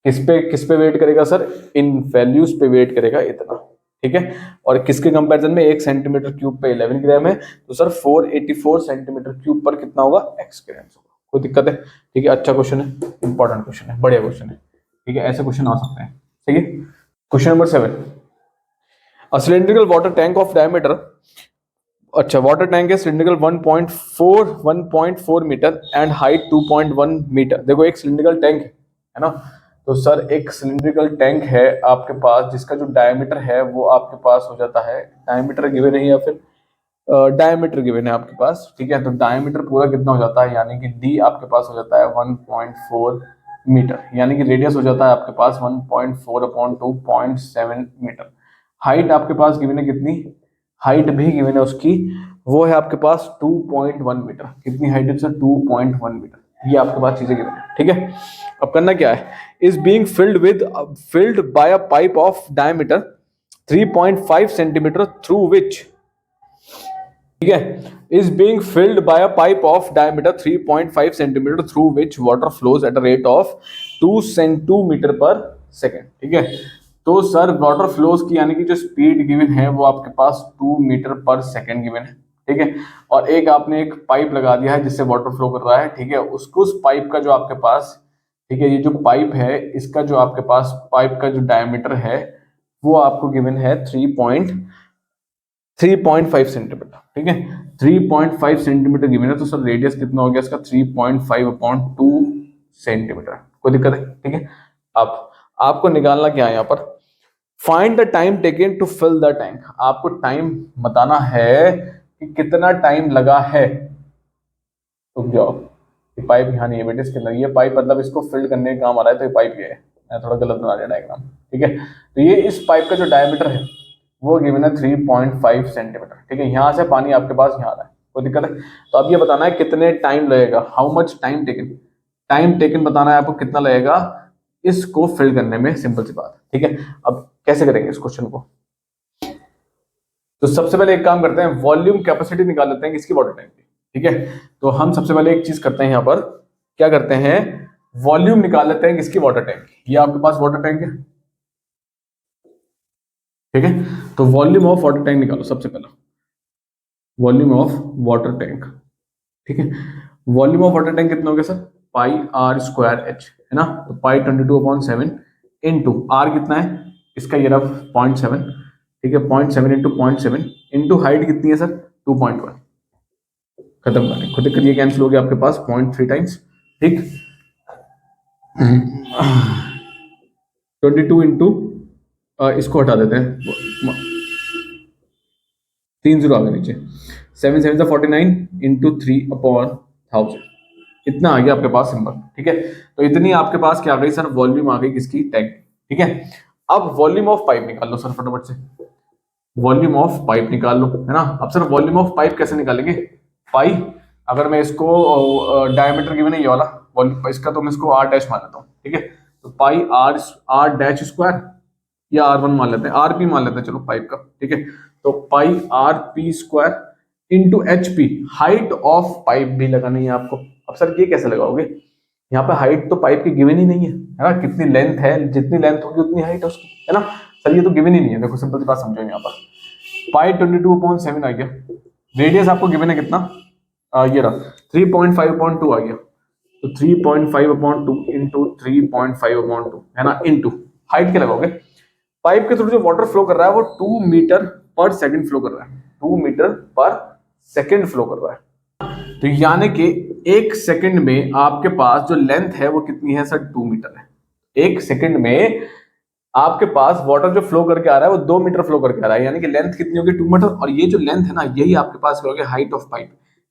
[SPEAKER 1] किस पे वेट करेगा सर, इन वैल्यूज पे वेट करेगा इतना, ठीक है। और किसके कंपैरिजन में 1 सेंटीमीटर क्यूब पे 11 ग्राम है, तो सर 484 सेंटीमीटर क्यूब पर कितना होगा, x ग्राम होगा। कोई दिक्कत है, ठीक है। अच्छा क्वेश्चन है, इंपॉर्टेंट क्वेश्चन है, बढ़िया क्वेश्चन है, ठीक है। ऐसे क्वेश्चन आ सकते हैं, ठीक है। Question number 7, a cylindrical water tank of diameter, अच्छा वाटर टैंक है cylindrical 1.4 metre and height 2.1 metre. देखो एक सिलिंड्रिकल टैंक है ना, तो सर एक सिलिंड्रिकल टैंक है आपके पास जिसका जो डायमीटर है वो आपके पास हो जाता है, डायमीटर गिवन है या फिर डायमीटर गिवन है आपके पास, ठीक है। तो डायमीटर पूरा कितना हो जाता है, यानी कि डी आपके पास हो जाता है 1.4 मीटर, यानी कि रेडियस हो जाता है आपके पास 1.4 अपॉन 2.7 मीटर। हाइट आपके पास गिवन है कितनी, हाइट भी गिवन है उसकी, वो है आपके पास 2.1 मीटर। कितनी हाइट है सर, 2.1 मीटर। ये आपके पास चीजें गिवन है, ठीक है। अब करना क्या है, is being filled by a pipe of diameter 3.5 centimetre through which, ठीक है, is being filled by a pipe of diameter 3.5 centimeter through which water flows at a rate of 2 metre पर सेकेंड, ठीक है। तो सर वाटर फ्लोज की यानी कि जो स्पीड गिवन है वो आपके पास 2 मीटर पर सेकेंड गिवन है, ठीक है। और एक आपने एक पाइप लगा दिया है जिससे वाटर फ्लो कर रहा है, ठीक है। उसको उस पाइप का जो आपके पास, ठीक है, ये जो पाइप है इसका जो आपके पास पाइप का जो डायमीटर है वो आपको गिवन है 3.5 सेंटीमीटर, ठीक है। 3.5 सेंटीमीटर गिवन है, तो सर रेडियस कितना हो गया इसका 3.5 अपॉन 2 सेंटीमीटर। कोई दिक्कत है, ठीक है। अब आपको निकालना क्या है यहाँ पर, find the time taken to fill the tank. आपको टाइम बताना है कि कितना टाइम लगा है। रुक जाओ, ये पाइप यहाँ नहीं है बेटे, इसके अंदर ये पाइप मतलब इसको फिल करने का काम आ रहा है, तो ये पाइप ये है, मैं थोड़ा गलत बना दिया डायग्राम, ठीक है। तो ये इस पाइप का जो डायमीटर है वो गिवन है 3.5 सेंटीमीटर, ठीक है। यहाँ से पानी आपके पास यहाँ आ रहा है, कोई दिक्कत है। तो अब ये बताना है कितने टाइम लगेगा, how much time taken, time taken बताना है आपको कितना लगेगा इसको फिल करने में, सिंपल सी बात, ठीक है। अब कैसे करेंगे इस क्वेश्चन को, तो सबसे पहले एक काम करते हैं, वॉल्यूम कैपेसिटी निकाल लेते हैं किसकी, वाटर टैंक की, ठीक है। तो हम सबसे पहले एक चीज करते हैं यहाँ पर, क्या करते हैं, वॉल्यूम निकाल लेते हैं किसकी, वाटर टैंक की। ये आपके पास वाटर टैंक है, ठीक है। तो वॉल्यूम ऑफ वाटर टैंक निकालो सबसे पहला, वॉल्यूम ऑफ वाटर टैंक, ठीक है। वॉल्यूम ऑफ वाटर टैंक कितना हो गया sir, pi are square H, है ना। तो पाई 22/7 इंटू आर कितना है इसका, ये रहा 0.7, ठीक है। 0.7 इंटू 0.7 इंटू हाइट कितनी है सर 2.1, खत्म करें, खुद ये कैंसिल हो गया आपके पास 0.3 टाइम्स, ठीक। 22 इंटू इसको हटा देते हैं, 3 जीरो आ गए नीचे, 7 7 49 इंटू 3/1000, इतना आ गया आपके पास सिंबल, ठीक है। तो इतनी आपके पास क्या आ गई सर, वॉल्यूम आ गई किसकी, टैंक, ठीक है। अब वॉल्यूम ऑफ पाइप निकाल लो सर फटाफट से, वॉल्यूम ऑफ पाइप निकाल लो, है ना। अब सर वॉल्यूम ऑफ पाइप कैसे निकालेंगे, पाई, अगर मैं इसको डायमीटर गिवन है ये वाला वॉल्यूम इसका, तो मैं इसको आर डैश मान लेता हूँ, ठीक है। तो पाई आर डैश स्क्वायर या R1 मान लेते हैं, आरपी मान लेते हैं, चलो पाइप का, ठीक है। तो pi R P square into H P, height of pipe भी लगानी है आपको। अब सर ये कैसे लगाओगे, यहाँ पे हाइट तो पाइप की गिवन ही नहीं है ना, कितनी लेंथ है, जितनी लेंथ होगी उतनी हाइट है उसकी, है ना। सर ये तो गिवन ही नहीं है, देखो सिंपल सी बात समझो, यहाँ पर पाई 22/7 आ गया, रेडियस आपको गिवन है कितना, ये रहा 3.5/2 आ गया, तो 3.5/2 इंटू 3.5/2, है ना, इंटू हाइट क्या लगाओगे, पाइप के थ्रू जो वाटर फ्लो कर रहा है वो 2 मीटर पर सेकंड फ्लो कर रहा है, 2 मीटर पर सेकंड फ्लो कर रहा है। तो यानी कि 1 सेकंड में आपके पास जो लेंथ है वो कितनी है सर, 2 मीटर है। 1 सेकंड में आपके पास वाटर जो फ्लो करके आ रहा है वो 2 मीटर फ्लो करके आ रहा है, यानी कि लेंथ कितनी होगी 2 मीटर, और ये जो लेंथ है ना यही आपके पास क्या होगी, हाइट ऑफ पाइप,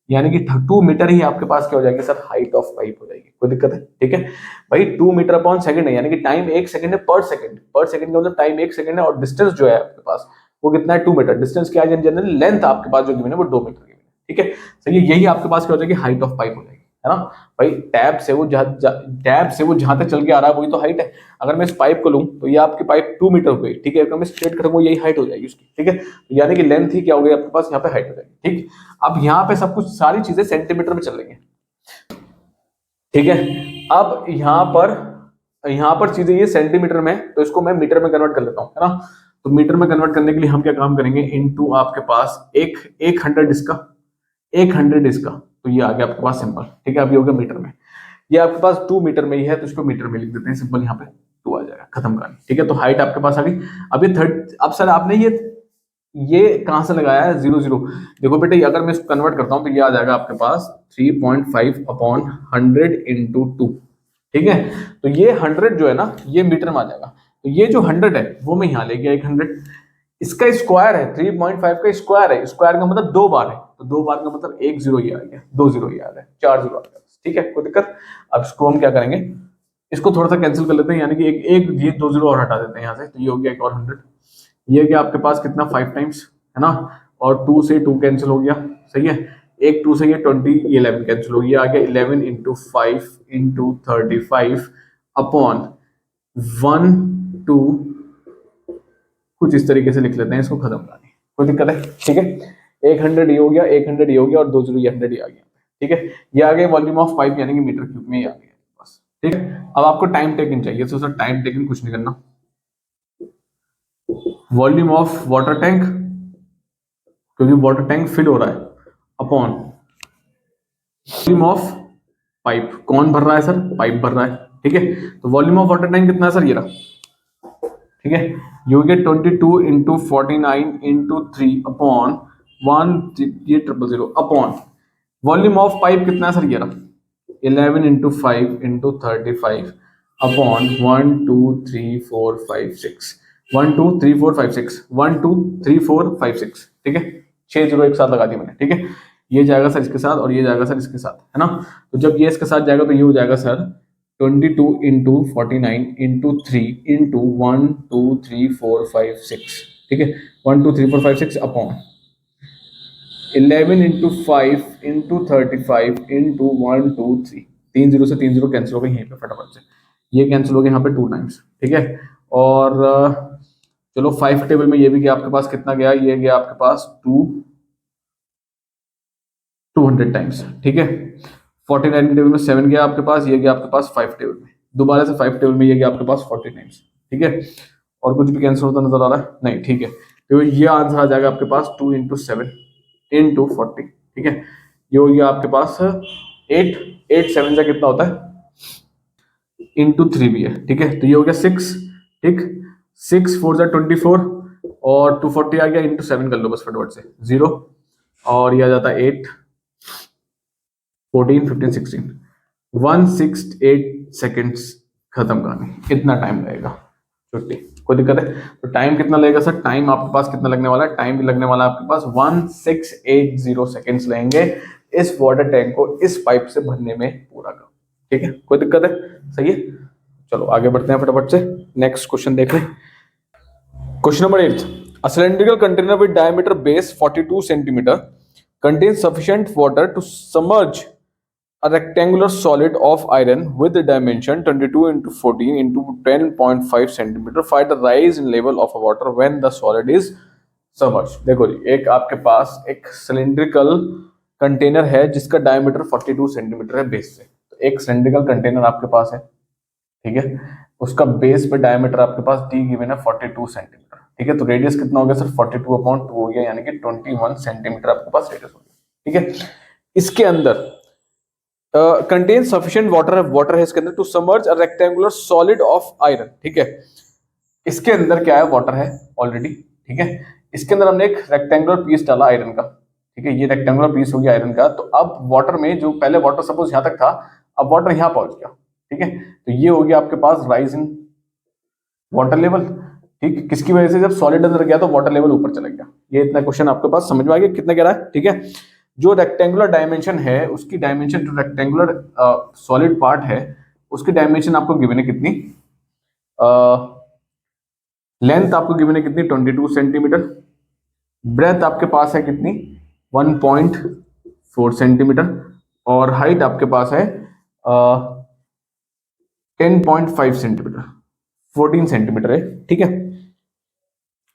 [SPEAKER 1] यानी कि 2 मीटर ही आपके पास क्या हो जाएगी सर, हाइट ऑफ पाइप हो जाएगी। कोई दिक्कत है, ठीक है भाई, 2 मीटर पर सेकंड है, यानी कि टाइम 1 सेकंड है पर सेकंड, पर सेकंड का मतलब टाइम 1 सेकंड है, और डिस्टेंस जो है आपके पास वो कितना है, 2 मीटर। डिस्टेंस क्या है जनरली, लेंथ आपके पास जो गिवन है वो 2 मीटर गिवन है, ठीक है। तो यही आपके पास क्या हो जाएगी, हाइट ऑफ पाइप हो जाएगी, है ना भाई। टैप से वो जहां तक चल के आ रहा है वही तो हाइट है। अगर मैं इस पाइप को लूं तो ये आपकी पाइप 2 मीटर हो गई, ठीक है। अगर मैं स्ट्रेट करूंगा यही हाइट हो जाएगी उसकी, ठीक है। तो यानी कि लेंथ ही क्या हो गई आपके पास, यहाँ पे हाइट हो जाएगी, ठीक। अब यहाँ पे सब कुछ सारी चीजें सेंटीमीटर में चल रही है, ठीक है। अब यहाँ पर चीजें ये सेंटीमीटर में, तो इसको मैं मीटर में कन्वर्ट कर लेता हूँ, है ना। तो मीटर में कन्वर्ट करने के लिए हम क्या काम करेंगे, इनटू आपके पास एक 100 इसका, 100 इसका, तो ये आ गया आपके पास सिंपल, ठीक है। अब ये हो गया मीटर में, ये आपके पास 2 मीटर में ही है तो इसको मीटर में लिख देते हैं सिंपल, यहाँ पे 2 आ जाएगा, खत्म कहानी, ठीक है। तो हाइट आपके पास आ गई। अब ये थर्ड, अब सर आपने ये कहां से लगाया है, 0 0। देखो बेटे अगर मैं इसको कन्वर्ट करता हूं तो ये आ जाएगा आपके पास 3.5 अपॉन 100 इंटू 2, ठीक है। तो ये 100 जो है ना ये मीटर में आ जाएगा, तो ये जो 100 है वो मैं यहाँ ले गया 100, इसका स्क्वायर है 3.5 का स्क्वायर है, स्क्वायर का मतलब 2 बार है, तो 2 बार का मतलब 1 0 ये आ गया, 2 0 ये आ गया, 4 0 आ गया, ठीक है, कोई दिक्कत। अब इसको हम क्या करेंगे, इसको थोड़ा सा कैंसिल कर लेते हैं, यानी कि एक ये 2 0 और हटा देते हैं यहाँ से, तो ये हो गया एक और 100, ये गया आपके पास कितना 5 टाइम्स, है ना। और 2 से 2 कैंसिल हो गया, सही है। एक 2 से ये 20, ये 11 कैंसिल हो गया, आ गया 11 इंटू 5 इंटू 35 अपॉन 1 2, कुछ इस तरीके से लिख लेते हैं इसको, खत्म करनी, कोई दिक्कत है, ठीक है। 100 ये हो गया, 100 ये हो गया, और 2 0 ये 100 ये आ गया, ठीक है। ये आ गया वॉल्यूम ऑफ पाइप, यानी कि मीटर क्यूब में ही आ गया बस, ठीक है। अब आपको टाइम टेकन चाहिए, तो सर टाइम टेकन कुछ नहीं करना, वॉल्यूम ऑफ वाटर टैंक, क्योंकि वाटर टैंक फिल हो रहा है, अपॉन वॉल्यूम ऑफ पाइप, कौन भर रहा है सर, पाइप भर रहा है, ठीक है। तो वॉल्यूम ऑफ वाटर टैंक कितना है सर, ये रहा, ठीक है। You get 22 into 49 into 3 upon 1, ये 000 अपॉन वॉल्यूम ऑफ पाइप कितना है सर, ये रहा 11 इंटू 5 इंटू 35 अपॉन 1 2 3 4 5 6, 1 2 3 4 5 6, 1 2 3 4 5 6, ठीक है। 6 0 एक साथ लगा दी मैंने, ठीक है। ये जाएगा सर इसके साथ और ये जाएगा सर इसके साथ, है ना। तो जब ये इसके साथ जाएगा तो ये हो जाएगा सर 22 इंटू 49 इंटू 3 इंटू 1 2 3 4 5 6, ठीक है। 1 2 3 4 5 6 अपॉन 11 इंटू 5 इंटू 35 इंटू 1 2 3, 3 0 से 3 0 कैंसिल हो गए यहीं पे फटाफट से, ये कैंसिल हो गया यहाँ पे 2 टाइम्स, ठीक है। और चलो 5 टेबल में ये भी गया आपके पास, कितना गया, ये गया आपके पास 200 टाइम्स, ठीक है। 49 के टेबल में 7 गया आपके पास, ये गया आपके पास 5 टेबल में, दोबारा से 5 टेबल में ये गया आपके पास 40 टाइम्स, ठीक है। और कुछ भी कैंसिल होता नजर आ रहा है नहीं, ठीक है। तो ये आंसर आ जाएगा आपके पास 2 इंटू 7 इंटू 40, ठीक है। ये हो गया आपके पास 8, 8 7 से कितना होता है, इंटू 3 भी है, ठीक है। तो ये हो गया 6, ठीक, 6 4 जा 24 और 240 आ गया, इंटू 7 कर लो बस फटाफट से 0, और ये आ जाता है 8 14 15 16, 168 सेकेंड्स, खत्म कहानी। इतना टाइम लगेगा, छुट्टी, कोई दिक्कत है। तो टाइम कितना लगेगा सर, टाइम आपके पास कितना लगने वाला है, टाइम लगने वाला है आपके पास 1680 सेकेंड्स लगेंगे इस वाटर टैंक को इस पाइप से भरने में पूरा का, ठीक है, कोई दिक्कत है, सही है। चलो आगे बढ़ते हैं फटाफट से, नेक्स्ट क्वेश्चन देख लें। Question number 8, a cylindrical container with diameter base 42 centimeter contains sufficient water to submerge a rectangular solid of iron with the dimension 22 into 14 into 10.5 centimeter. Find the rise in level of water when the solid is submerged. देखो जी, एक आपके पास एक cylindrical container है जिसका diameter 42 centimetre है base से, तो एक सिलिंड्रिकल कंटेनर आपके पास है, ठीक है। उसका बेस पे डायमीटर आपके पास डी गिवन है 42 सेंटीमीटर, ठीक है। तो रेडियस कितना हो गया सर, 42/2 हो गया, यानी कि 21 सेंटीमीटर आपके पास रेडियस हो गया, ठीक है। इसके अंदर कंटेन सफिशिएंट वाटर है इसके अंदर to submerge a rectangular solid of iron, ठीक है। इसके अंदर क्या है, वाटर है ऑलरेडी, ठीक है। इसके अंदर हमने एक रेक्टेंगुलर पीस डाला आयरन का, ठीक है, ये रेक्टेंगुलर पीस हो गया आयरन का। तो अब वाटर में जो पहले वाटर सपोज यहाँ तक था, अब वाटर यहाँ पहुंच गया, ठीक है। तो ये हो गया आपके पास राइज इन वाटर लेवल, ठीक, किसकी वजह से, जब सॉलिड अंदर गया तो वाटर लेवल ऊपर चला गया। ये इतना क्वेश्चन आपके पास समझ में आ गया कितना कह रहा है, ठीक है। जो रेक्टेंगुलर डायमेंशन है उसकी डायमेंशन, जो रेक्टेंगुलर सॉलिड पार्ट है उसकी डायमेंशन आपको गिवन है कितनी, लेंथ आपको गिवन है कितनी 22 सेंटीमीटर, ब्रेथ आपके पास है कितनी 1.4 सेंटीमीटर, और हाइट आपके पास है 10.5 सेंटीमीटर, 14 सेंटीमीटर है, ठीक है,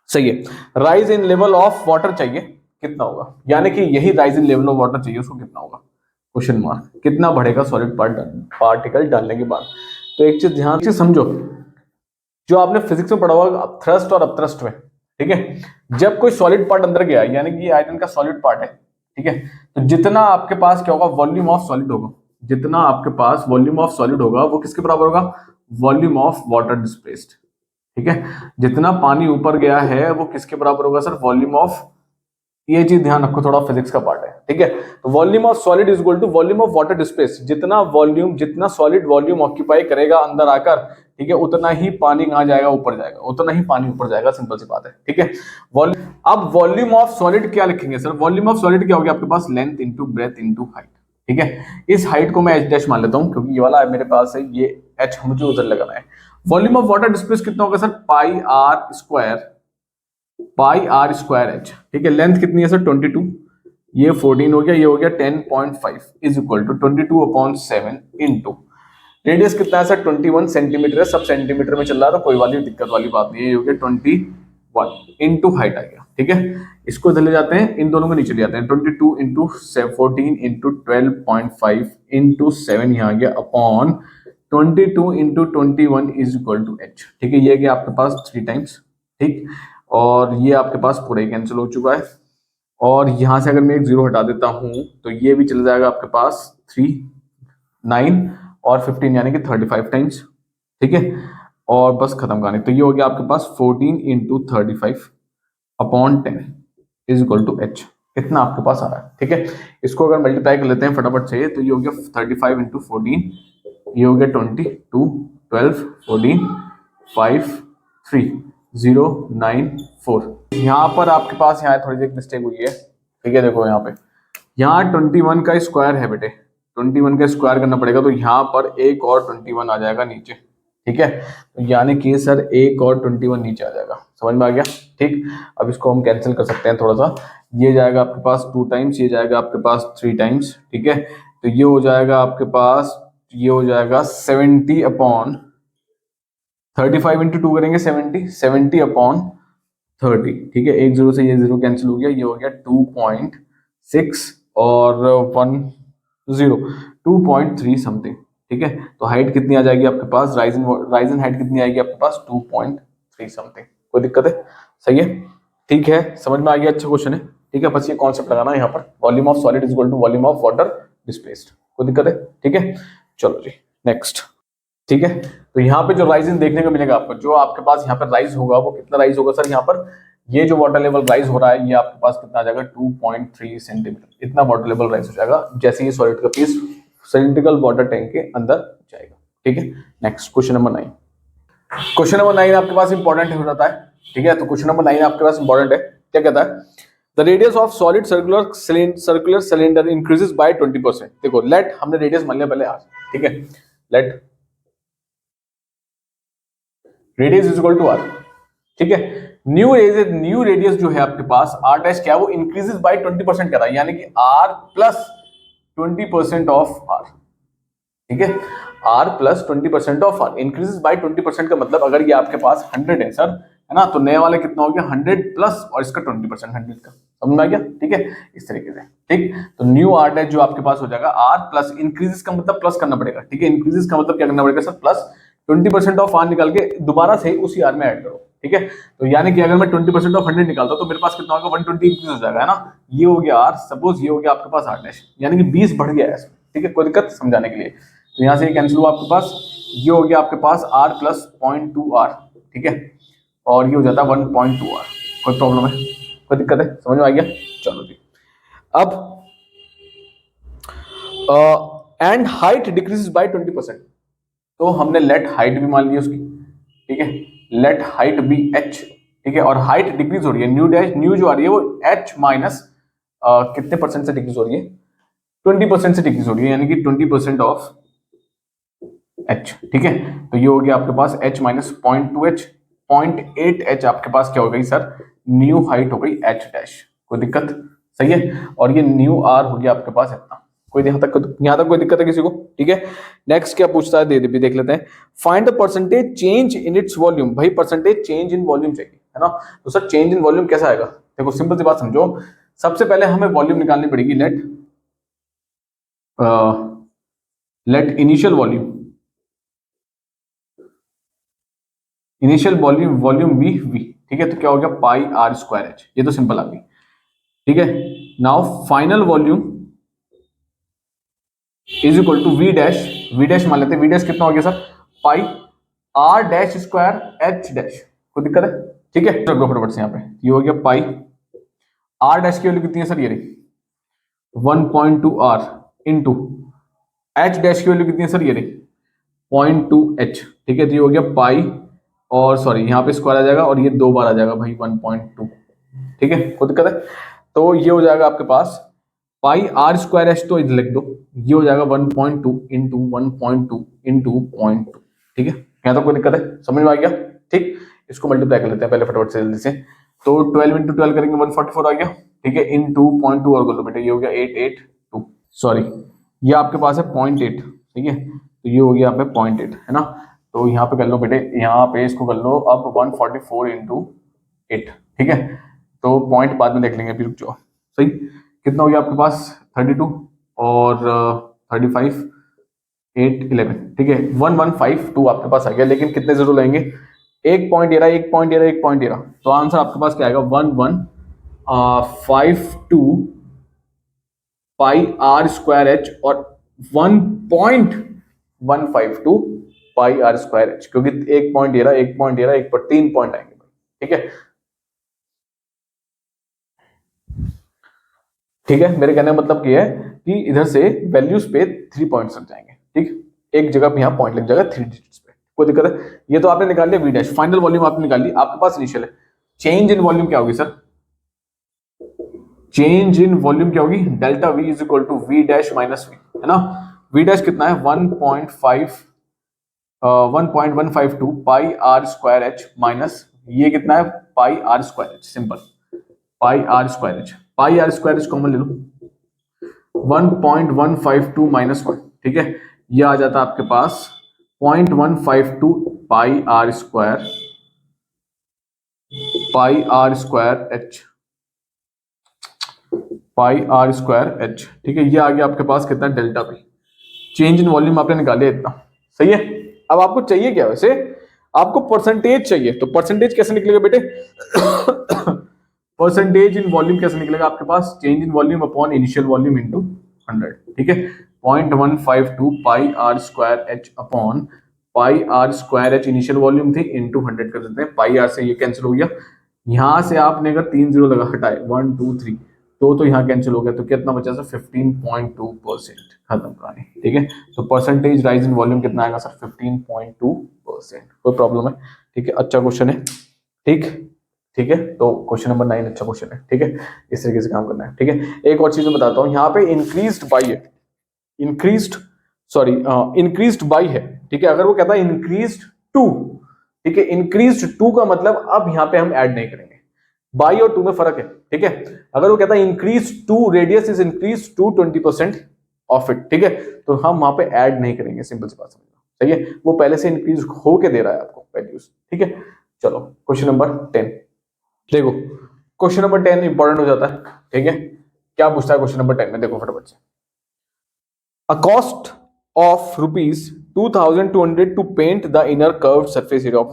[SPEAKER 1] सही है। Rise in level of water चाहिए, कितना होगा, यानी कि यही rise in level of water चाहिए, उसको कितना होगा, क्वेश्चन मार्क, कितना बढ़ेगा सॉलिड पार्टिकल डालने के बाद। तो एक चीज ध्यान से समझो, जो आपने फिजिक्स में पढ़ा होगा थ्रस्ट और अपथ्रस्ट में, ठीक है, जब कोई सॉलिड पार्ट अंदर गया, यानी कि ये आयतन का सॉलिड पार्ट है, ठीक है, तो जितना आपके पास क्या होगा, वॉल्यूम ऑफ सॉलिड होगा, जितना आपके पास वॉल्यूम ऑफ सॉलिड होगा वो किसके बराबर होगा, वॉल्यूम ऑफ वाटर डिस्प्लेस्ड, ठीक है, जितना पानी ऊपर गया है वो किसके बराबर होगा सर, वॉल्यूम ऑफ, ये चीज ध्यान रखो, थोड़ा फिजिक्स का पार्ट है, ठीक है, तो volume of solid is equal to volume of water displace, जितना वॉल्यूम, जितना सॉलिड वॉल्यूम ऑक्यूपाई करेगा अंदर आकर, ठीक है, उतना ही पानी कहां जाएगा, ऊपर जाएगा, उतना ही पानी ऊपर जाएगा, सिंपल सी बात है, ठीक है। अब वॉल्यूम ऑफ सॉलिड क्या लिखेंगे सर, वॉल्यूम ऑफ सॉलिड क्या हो गया आपके पास, length into breadth into height, ठीक है, इस हाइट को मैं एच डैश मान लेता हूं क्योंकि ये वाला मेरे पास है, ये एच मुझे उधर लगाना है। वॉल्यूम ऑफ वाटर डिस्प्लेस कितना होगा sir, pi are square H, ठीक है, लेंथ कितनी है सर 22, ये 14 हो गया, ये हो गया 10.5 is equal to 22/7 into radius कितना है सर 21 सेंटीमीटर है, सब सेंटीमीटर में चल रहा है तो कोई वाली दिक्कत वाली बात नहीं है, ये हो गया 21 इंटू हाइट आ गया, ठीक है, इसको इधर ले जाते हैं, इन दोनों को नीचे ले जाते हैं, 22 इंटू 14 इंटू 12.5 इंटू 7 यहाँ आ गया upon 22 into 21 is equal to H, ठीक है, ये गया आपके पास 3 टाइम्स, ठीक, और ये आपके पास पूरा ही कैंसिल हो चुका है, और यहां से अगर मैं एक जीरो हटा देता हूं तो ये भी चल जाएगा आपके पास 3, 9 और 15 यानी कि 35 टाइम्स, ठीक है, और बस खत्म कहानी, तो ये हो गया आपके पास 14 into 35 upon 10 is equal to H, इतना आपके पास आ रहा है, ठीक है, इसको अगर मल्टीप्लाई कर लेते हैं फटाफट से, तो ये हो गया 35 इंटू 14, ये हो गया 22, 12, 14, 5, 3, 0, 9, 4, यहाँ पर आपके पास यहाँ थोड़ी सी मिस्टेक हुई है, ठीक है, देखो यहाँ पे, यहाँ 21 का स्क्वायर है बेटे, 21 का स्क्वायर करना पड़ेगा, तो यहाँ पर एक और 21 आ जाएगा नीचे, ठीक है, तो यानी कि सर एक और 21 नीचे आ जाएगा, समझ में आ गया, ठीक, अब इसको हम कैंसिल कर सकते हैं थोड़ा सा, ये जाएगा आपके पास 2 टाइम्स, ये जाएगा आपके पास 3 टाइम्स, ठीक है, तो ये हो जाएगा आपके पास, ये हो जाएगा 70 अपॉन 35 इंटू 2 करेंगे 70 अपॉन 30, ठीक है, एक जीरो से ये जीरो कैंसिल हो गया, ये हो गया 2.6 और 10 2.3 समथिंग, ठीक है, तो हाइट कितनी आ जाएगी आपके पास, राइजन हाइट कितनी आएगी आपके पास 2.3 समथिंग, कोई दिक्कत है, सही है, ठीक है, समझ में आ गया, अच्छा क्वेश्चन है, ठीक है, बस ये कॉन्सेप्ट लगाना है यहाँ पर, volume of solid is equal to volume of water displaced, कोई दिक्कत है, ठीक है, चलो जी नेक्स्ट, ठीक है, तो यहाँ पे जो राइजिंग देखने को मिलेगा आपको, जो आपके पास यहाँ पर राइज होगा वो कितना राइज होगा सर, यहाँ पर ये जो वाटर लेवल राइज हो रहा है ये आपके पास कितना आ जाएगा 2.3 सेंटीमीटर, इतना वाटर लेवल राइज हो जाएगा जैसे ये सॉलिड का पीस सिलिंड्रिकल वाटर टैंक के अंदर जाएगा, ठीक है, next question number 9, question number 9 आपके पास इंपॉर्टेंट हो जाता है, ठीक है, तो क्वेश्चन नंबर 9 आपके पास इंपॉर्टेंट है, क्या कहता है, the radius of solid circular cylinder increases by 20%, देखो लेट हमने रेडियस मान लिया पहले आर, ठीक है, let radius is equal to R, ठीक है, न्यू रेडियस जो है आपके पास आर डैश क्या है, वो इंक्रीजेस बाय 20% कर रहा है, यानी कि आर प्लस 20% ऑफ आर, ठीक है, R plus 20% of R, increases by 20% का मतलब अगर ये आपके पास 100 है सर, है ना, तो नए वाले कितना हो गया 100 प्लस और इसका 20% 100 का, समझ में आ गया, ठीक है, इस तरीके से, ठीक, तो न्यू आर डैश जो आपके पास हो जाएगा आर प्लस, इंक्रीजेस का मतलब प्लस करना पड़ेगा, ठीक है, इंक्रीजेस का मतलब क्या करना पड़ेगा सर, प्लस 20% ऑफ आर निकाल के दोबारा से उसी आर में ऐड करो, ठीक है, तो यानी कि अगर मैं 20% ऑफ 100 निकालता हूं तो मेरे पास कितना होगा 120 इंक्रीज हो जाएगा, है ना, ये हो गया आर, सपोज ये हो गया आपके पास आर डैश, यानी कि 20 बढ़ गया है इसमें, ठीक है, कोई दिक्कत समझाने के लिए, तो यहाँ से ये कैंसिल हुआ आपके पास, ये हो गया आपके पास आर प्लस 0.2 आर, ठीक है, और ये हो जाता है 1.2 आर, कोई प्रॉब्लम है, कोई दिक्कत है, समझ में आ गया, चलो जी, अब एंड हाइट डिक्रीज बाय 20%, तो हमने लेट हाइट भी मान ली उसकी, ठीक है, लेट हाइट बी एच, ठीक है, और हाइट डिक्रीज हो रही है, न्यू डैश न्यू जो आ रही है वो एच माइनस कितने परसेंट से डिक्रीज हो रही है, 20% से डिक्रीज हो रही है, यानी कि 20% ऑफ एच, ठीक है, तो ये हो गया आपके पास एच माइनस 0.2 एच, 0.8 एच आपके पास क्या हो गई सर, न्यू हाइट हो गई एच डैश, कोई दिक्कत, सही है, और ये न्यू आर हो गया आपके पास इतना, यहाँ तक कोई दिक्कत है किसी को? ठीक है, नेक्स्ट क्या पूछता है भी देख लेते हैं। Find the percentage change in its volume. भाई परसेंटेज चेंज इन वॉल्यूम चाहिए, है ना। तो सर चेंज इन वॉल्यूम कैसा आएगा? देखो सिंपल सी बात समझो, सबसे पहले हमें वॉल्यूम निकालनी पड़ेगी। Let initial volume V. ठीक है, तो क्या हो गया पाई आर स्क्वायर एच, ये तो सिंपल आ गई। ठीक है, now final volume is equal to V dash मान लेते हैं। वी डैश कितना हो गया sir? Pi R dash square H dash. कोई दिक्कत है? ठीक है, चलो फटाफट से यहाँ पे ये हो गया पाई आर डैश की वैल्यू कितनी है सर? ये रही 1.2 आर इंटू एच डैश की वैल्यू कितनी है सर? ये रही 0.2 एच। ठीक है, तो ये हो गया पाई और सॉरी यहाँ पे स्क्वायर आ जाएगा और ये 2 बार आ जाएगा भाई 1.2। ठीक है, कोई दिक्कत है? तो ये हो जाएगा आपके पास पाई आर स्क्वायर एच, तो इधर लिख दो, ये हो जाएगा 1.2 इंटू 1.2 इंटू 0.2। ठीक है, यहाँ तो कोई दिक्कत है? समझ में आ गया? ठीक, इसको मल्टीप्लाई कर लेते हैं पहले फटाफट से जल्दी से। तो 12 इंटू 12 करेंगे 144 आ गया। ठीक है, इंटू 0.2 और कर लो बेटा, ये हो गया 882। सॉरी ये आपके पास है 0.8। ठीक है, तो ये हो गया यहाँ पे 0.8, है ना। तो यहाँ पे कर लो बेटे, यहाँ पे इसको कर लो अब 144 इंटू 8। ठीक है, तो पॉइंट बाद में देख लेंगे, अभी रुक जाओ। सही, कितना हो गया आपके पास? 32 और 35 8 11। ठीक है, 1152 आपके पास आ गया। लेकिन कितने जीरो लगेंगे? एक पॉइंट ये रहा, एक पॉइंट ये रहा, एक पॉइंट ये रहा। तो आंसर आपके पास क्या आएगा? 1152 पाई आर स्क्वायर एच और 1.152 पाई आर स्क्वायर एच, क्योंकि एक पॉइंट ये रहा, एक पॉइंट ये रहा, एक पर 3 पॉइंट आएंगे। ठीक है, ठीक है, मेरे कहने का मतलब ये है कि इधर से वैल्यूज पे 3 पॉइंट्स लग जाएंगे। ठीक, एक जगह पे यहाँ पॉइंट लग जाएगा 3 डिजिट्स पे। कोई दिक्कत है? ये तो आपने निकाल लिया वी डैश, फाइनल वॉल्यूम आपने निकाल ली, आपके पास इनिशियल है। चेंज इन वॉल्यूम क्या होगी सर? चेंज इन वॉल्यूम क्या होगी? Delta V is equal to V dash minus V, है ना। वी डैश कितना है? 1.152 pi are square H minus ये कितना है? Pi are square H. Simple, pi are square H, pi are square H common ले लो, 1.152 माइनस 1। ठीक है, ये आ जाता है आपके पास 0.152 pi are square H, pi are square H. ठीक है, ये आ गया आपके पास कितना? Delta P. Change in volume आपने निकाले इतना। सही है, अब आपको चाहिए क्या? वैसे आपको परसेंटेज चाहिए, तो परसेंटेज कैसे निकलेगा बेटे? परसेंटेज इन वॉल्यूम कैसे निकलेगा आपके पास? Change in volume upon initial volume into 100। ठीक है, 0.152 pi are square H upon pi are square H initial volume थी इंटू 100 कर देते हैं। पाई आर से ये कैंसिल हो गया, यहां से आपने अगर 3 जीरो लगा हटाए 1 2 3 तो यहाँ कैंसिल हो गया, तो कितना बचा सर? 15.2%। खत्म कहानी। ठीक है, तो परसेंटेज राइज इन वॉल्यूम कितना आएगा सर? 15.2%। कोई प्रॉब्लम है? ठीक है, अच्छा क्वेश्चन है। ठीक, ठीक है, तो क्वेश्चन नंबर 9 अच्छा क्वेश्चन है। ठीक है, इस तरीके से काम करना है। ठीक है, एक और चीज मैं बताता हूँ, यहाँ पे इंक्रीज्ड बाई है, इंक्रीज्ड बाई है। ठीक है, अगर वो कहता है इंक्रीज्ड टू, ठीक है, इंक्रीज्ड टू का मतलब अब यहाँ पे हम ऐड नहीं करेंगे, बाई और टू में फर्क है। ठीक है, अगर वो कहता है increase to radius is increase to 20% of it, ठीक है, तो हम वहां पे ऐड नहीं करेंगे। सिंपल सी बात समझना, सही है, वो पहले से इंक्रीज होके दे रहा है आपको वैल्यूज। ठीक है, चलो क्वेश्चन नंबर 10 देखो। क्वेश्चन नंबर 10 इंपॉर्टेंट हो जाता है। ठीक है, क्या पूछता है क्वेश्चन नंबर 10 में? देखो फटाफट से, a cost of ₹2200 to paint the inner curved surface area of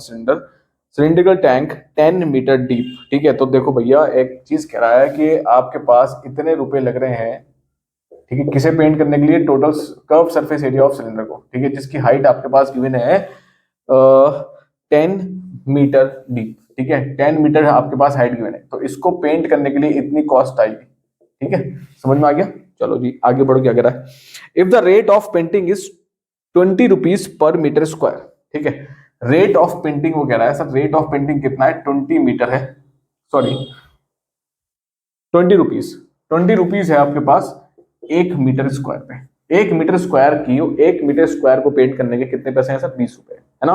[SPEAKER 1] cylindrical tank 10 metre deep. ठीक है, तो देखो भैया एक चीज कह रहा है कि आपके पास इतने रुपए लग रहे हैं, ठीक है, किसे पेंट करने के लिए? Total curve surface area of cylinder को, ठीक है, जिसकी हाइट आपके पास गिवन है 10 मीटर डीप। ठीक है, 10 मीटर आपके पास हाइट गिवन है, तो इसको पेंट करने के लिए इतनी कॉस्ट आएगी। ठीक है, समझ में आ गया? चलो जी आगे बढ़ो, क्या कह रहा है? If the rate of painting is 20 rupees per metre square. ठीक है, रेट ऑफ पेंटिंग वो कह रहा है सर, रेट ऑफ पेंटिंग कितना है? 20 मीटर है, सॉरी 20 रुपीज, 20 रुपीज है आपके पास 1 मीटर स्क्वायर पे। 1 मीटर स्क्वायर की 1 मीटर स्क्वायर को पेंट करने के कितने पैसे हैं सर? 20 रुपए, है ना।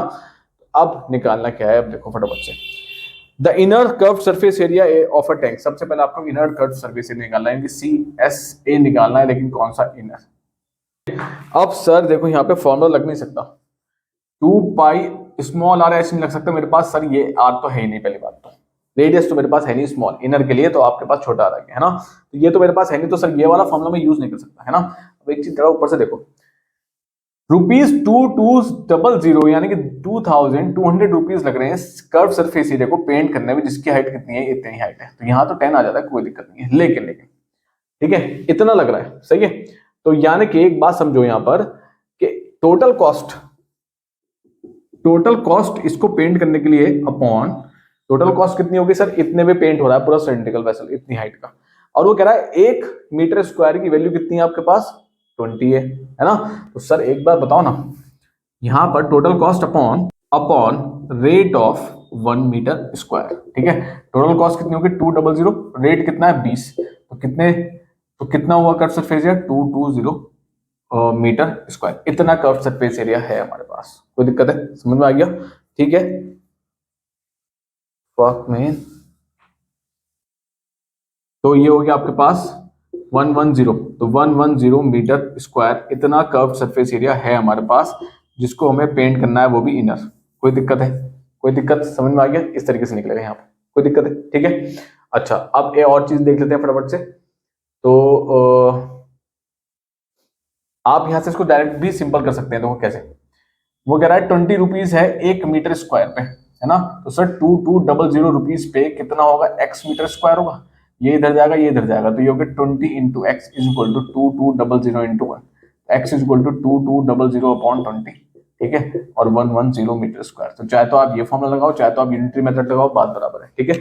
[SPEAKER 1] अब निकालना क्या है? अब देखो फटाफट से, the inner curve surface area of a tank, सबसे पहले आपको इनर कर्व सरफेस एरिया निकालना है, CSA निकालना है, लेकिन कौन सा इनर। अब सर देखो यहाँ पे फॉर्मूला लग नहीं सकता, 2 पाई स्मॉल आर ऐसे नहीं लग सकता मेरे पास सर, ये आर तो है ही नहीं, पहली बात तो रेडियस तो मेरे पास है नहीं स्मॉल इनर के लिए, तो आपके पास छोटा आ रहा है ना, तो ये तो मेरे पास है नहीं, तो सर ये वाला फॉर्मूला मैं यूज नहीं कर सकता, है ना। अब एक चीज जरा ऊपर से देखो, ₹2200 यानी कि 2200 रुपीज लग रहे हैं कर्व सरफेस एरिया को पेंट करने में, जिसकी हाइट कितनी है, इतनी हाइट है, तो यहाँ तो 10 आ जाता है, कोई दिक्कत नहीं है, लेकिन लेकिन ठीक है इतना लग रहा है, सही है। तो यानी कि एक बात समझो यहाँ पर कि टोटल कॉस्ट इसको पेंट करने के लिए अपॉन टोटल कॉस्ट कितनी होगी सर, इतने में पेंट हो रहा है पूरा सिलेंड्रिकल वेसल, इतनी हाइट का, और वो कह रहा है 1 मीटर स्क्वायर की वैल्यू कितनी है आपके पास, 20 है ना। तो सर एक बार बताओ ना, यहां पर total cost upon rate of 1 metre square, ठीक है, टोटल कॉस्ट कितनी होगी 200, रेट कितना है 20, तो कितना हुआ curve surface area 220 metre square, इतना कर्व सरफेस एरिया है हमारे पास, कोई दिक्कत है, समझ में आ गया, ठीक है। में तो ये हो गया आपके पास 110, तो 110 मीटर स्क्वायर इतना कर्व सरफेस एरिया है हमारे पास, जिसको हमें पेंट करना है, वो भी इनर। कोई दिक्कत है, कोई दिक्कत, समझ में आ गया, इस तरीके से निकलेगा यहाँ पे, कोई दिक्कत है, ठीक है। अच्छा अब एक और चीज देख लेते हैं फटाफट से, तो आप यहां से इसको डायरेक्ट भी सिंपल कर सकते हैं, देखो कैसे, वो कह रहा है 20 रुपीज है 1 मीटर स्क्वायर पे, है ना, तो सर 2200 रुपीज पे कितना होगा, x मीटर स्क्वायर होगा, ये इधर जाएगा ये इधर जाएगा, तो ये होगा 20 into X is equal to 2200 into 1, X is equal to 2200 upon 20, ठीक है, और 110 मीटर स्क्वायर। तो चाहे तो आप ये फॉर्मूला लगाओ, चाहे तो आप यूनिटरी मेथड लगाओ, बात बराबर है, ठीक है।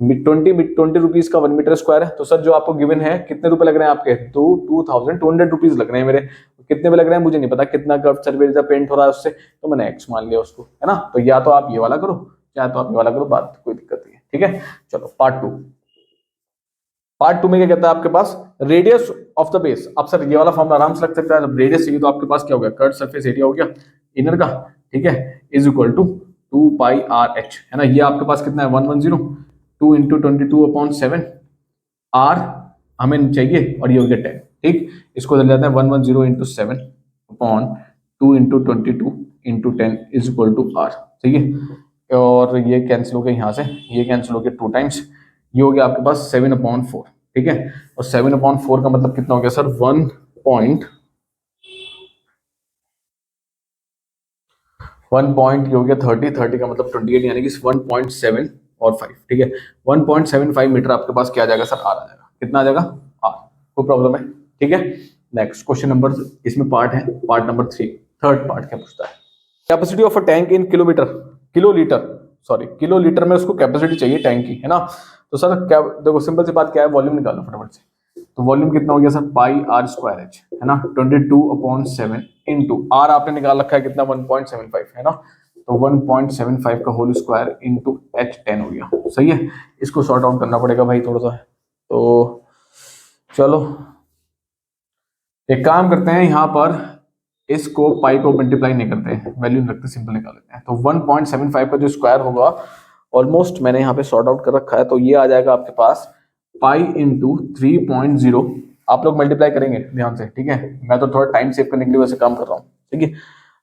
[SPEAKER 1] 20 रुपीज का 1 मीटर स्क्वायर है, तो सर जो आपको गिवन है कितने रुपए लग रहे हैं आपके, तो 2200 रुपीज लग रहे हैं मेरे, कितने पे लग रहे हैं मुझे नहीं पता, कितना कर्व सरफेस पेंट हो रहा है उससे, तो मैंने एक्स मान लिया उसको, है ना। तो या तो आप ये वाला करो, चाहे तो आप ये वाला करो, बात कोई दिक्कत नहीं है, ठीक है। चलो पार्ट टू में क्या कहता है आपके पास, रेडियस ऑफ द बेस। अब सर ये वाला फॉर्मूला आराम से लग सकता है, जब रेडियस चाहिए तो आपके पास क्या हो गया, कर्व सरफेस एरिया हो गया इनर का, ठीक है, is equal to 2 pi are H, है ना, ये आपके पास कितना है 110, 2 इंटू 22 अपॉन 7, आर हमें चाहिए, और ये हो गया 10, ठीक, इसको ले जाते हैं 110 into 7 upon 2 into 22 into 10 is equal to R, ठीक है, और ये कैंसिल हो गया यहाँ से, ये कैंसिल हो गया 2 टाइम्स, ये हो गया आपके पास 7/4, ठीक है, और 7/4 का मतलब कितना हो गया सर, 1 पॉइंट ये हो गया 30 का मतलब 28, यानी कि 1.7 और 5, ठीक है, 1.75 मीटर आपके पास क्या आ जाएगा सर, आर आ जाएगा, कितना आ जाएगा, आर, कोई प्रॉब्लम है, ठीक है। नेक्स्ट क्वेश्चन नंबर, इसमें पार्ट है, पार्ट नंबर 3, थर्ड पार्ट क्या पूछता है, capacity of a tank in kilolitre में उसको कैपेसिटी चाहिए टैंक की, है ना। तो सर क्या, देखो सिंपल सी बात क्या है, वॉल्यूम निकालो फटाफट से, तो वॉल्यूम कितना हो गया sir, pi are square H, है ना, 22/7 इंटू आर आपने निकाल रखा है कितना 1.75, है ना, तो 1.75 का होल स्क्वायर इंटू एच 10 हो गया, सही है। इसको सॉर्ट आउट करना पड़ेगा भाई थोड़ा सा, तो चलो एक काम करते हैं, यहाँ पर इसको पाई को मल्टीप्लाई नहीं करते हैं, वैल्यू रखते सिंपल निकाल लेते हैं, तो 1.75 का जो स्क्वायर होगा ऑलमोस्ट मैंने यहाँ पे सॉर्ट आउट कर रखा है, तो ये आ जाएगा आपके पास पाई इंटू 3.0, आप लोग मल्टीप्लाई करेंगे ध्यान से, ठीक है, मैं तो थोड़ा टाइम सेव करने के लिए वैसे काम कर रहा हूँ, ठीक है,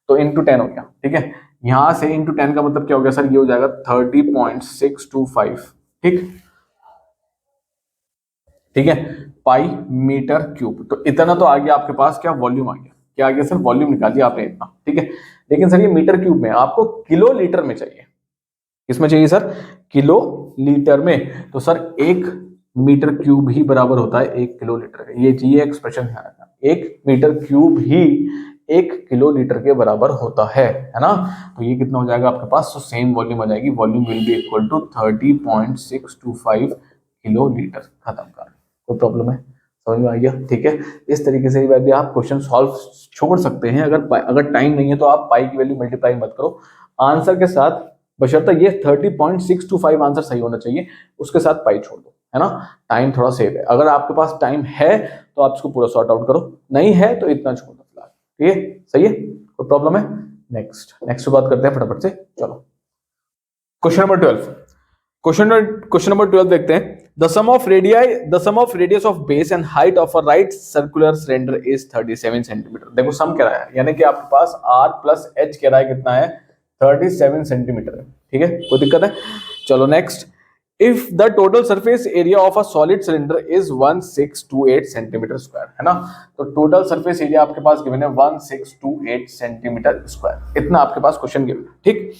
[SPEAKER 1] तो इंटू 10 हो गया, ठीक है, यहाँ से इंटू 10 का मतलब क्या हो गया सर, ये हो जाएगा 30.625, ठीक, ठीक है, पाई मीटर क्यूब, तो इतना तो आ गया आपके पास, क्या वॉल्यूम आ गया, क्या आ गया सर, वॉल्यूम निकाल दिया आपने इतना, ठीक है, लेकिन सर ये मीटर क्यूब में, आपको किलो लीटर में चाहिए, किसमें चाहिए सर, किलो लीटर में, तो सर 1 मीटर क्यूब ही बराबर होता है 1 किलो लीटर का, ये चाहिए एक्सप्रेशन ध्यान रखना, 1 मीटर क्यूब ही 1 किलो लीटर के बराबर होता है ना। तो ये कितना हो जाएगा आपके पास, तो सेम वॉल्यूम आ जाएगी, volume will be equal to 30.625 kilo litre, खत्म कर, कोई प्रॉब्लम है, समझ में आ गया, ठीक है। इस तरीके से भी आप क्वेश्चन सॉल्व छोड़ सकते हैं, अगर टाइम नहीं है तो आप पाई की वैल्यू मल्टीप्लाई मत करो आंसर के साथ, बशर्ते ये 30.625 आंसर सही होना चाहिए, उसके साथ पाई छोड़ दो, है ना, टाइम थोड़ा सेव है, अगर आपके पास टाइम है तो आप इसको पूरा सॉर्ट आउट करो, नहीं है तो इतना छोड़ दो फिलहाल, ठीक है, सही है, कोई प्रॉब्लम है। नेक्स्ट बात करते हैं फटाफट से, चलो क्वेश्चन नंबर 12, क्वेश्चन नंबर 12 देखते हैं। The sum of radius of base and height of a right circular cylinder is 37 centimetre. देखो सम कह रहा है, यानी कि आपके पास r प्लस h कह रहा है कितना है 37 सेंटीमीटर है। ठीक है, कोई दिक्कत है? चलो next. If the total surface area of a solid cylinder is 1628 centimetre square, है ना? तो टोटल सरफेस एरिया आपके पास गिवन है 1628 सेंटीमीटर स्क्वायर, इतना आपके पास क्वेश्चन गिवन है। ठीक,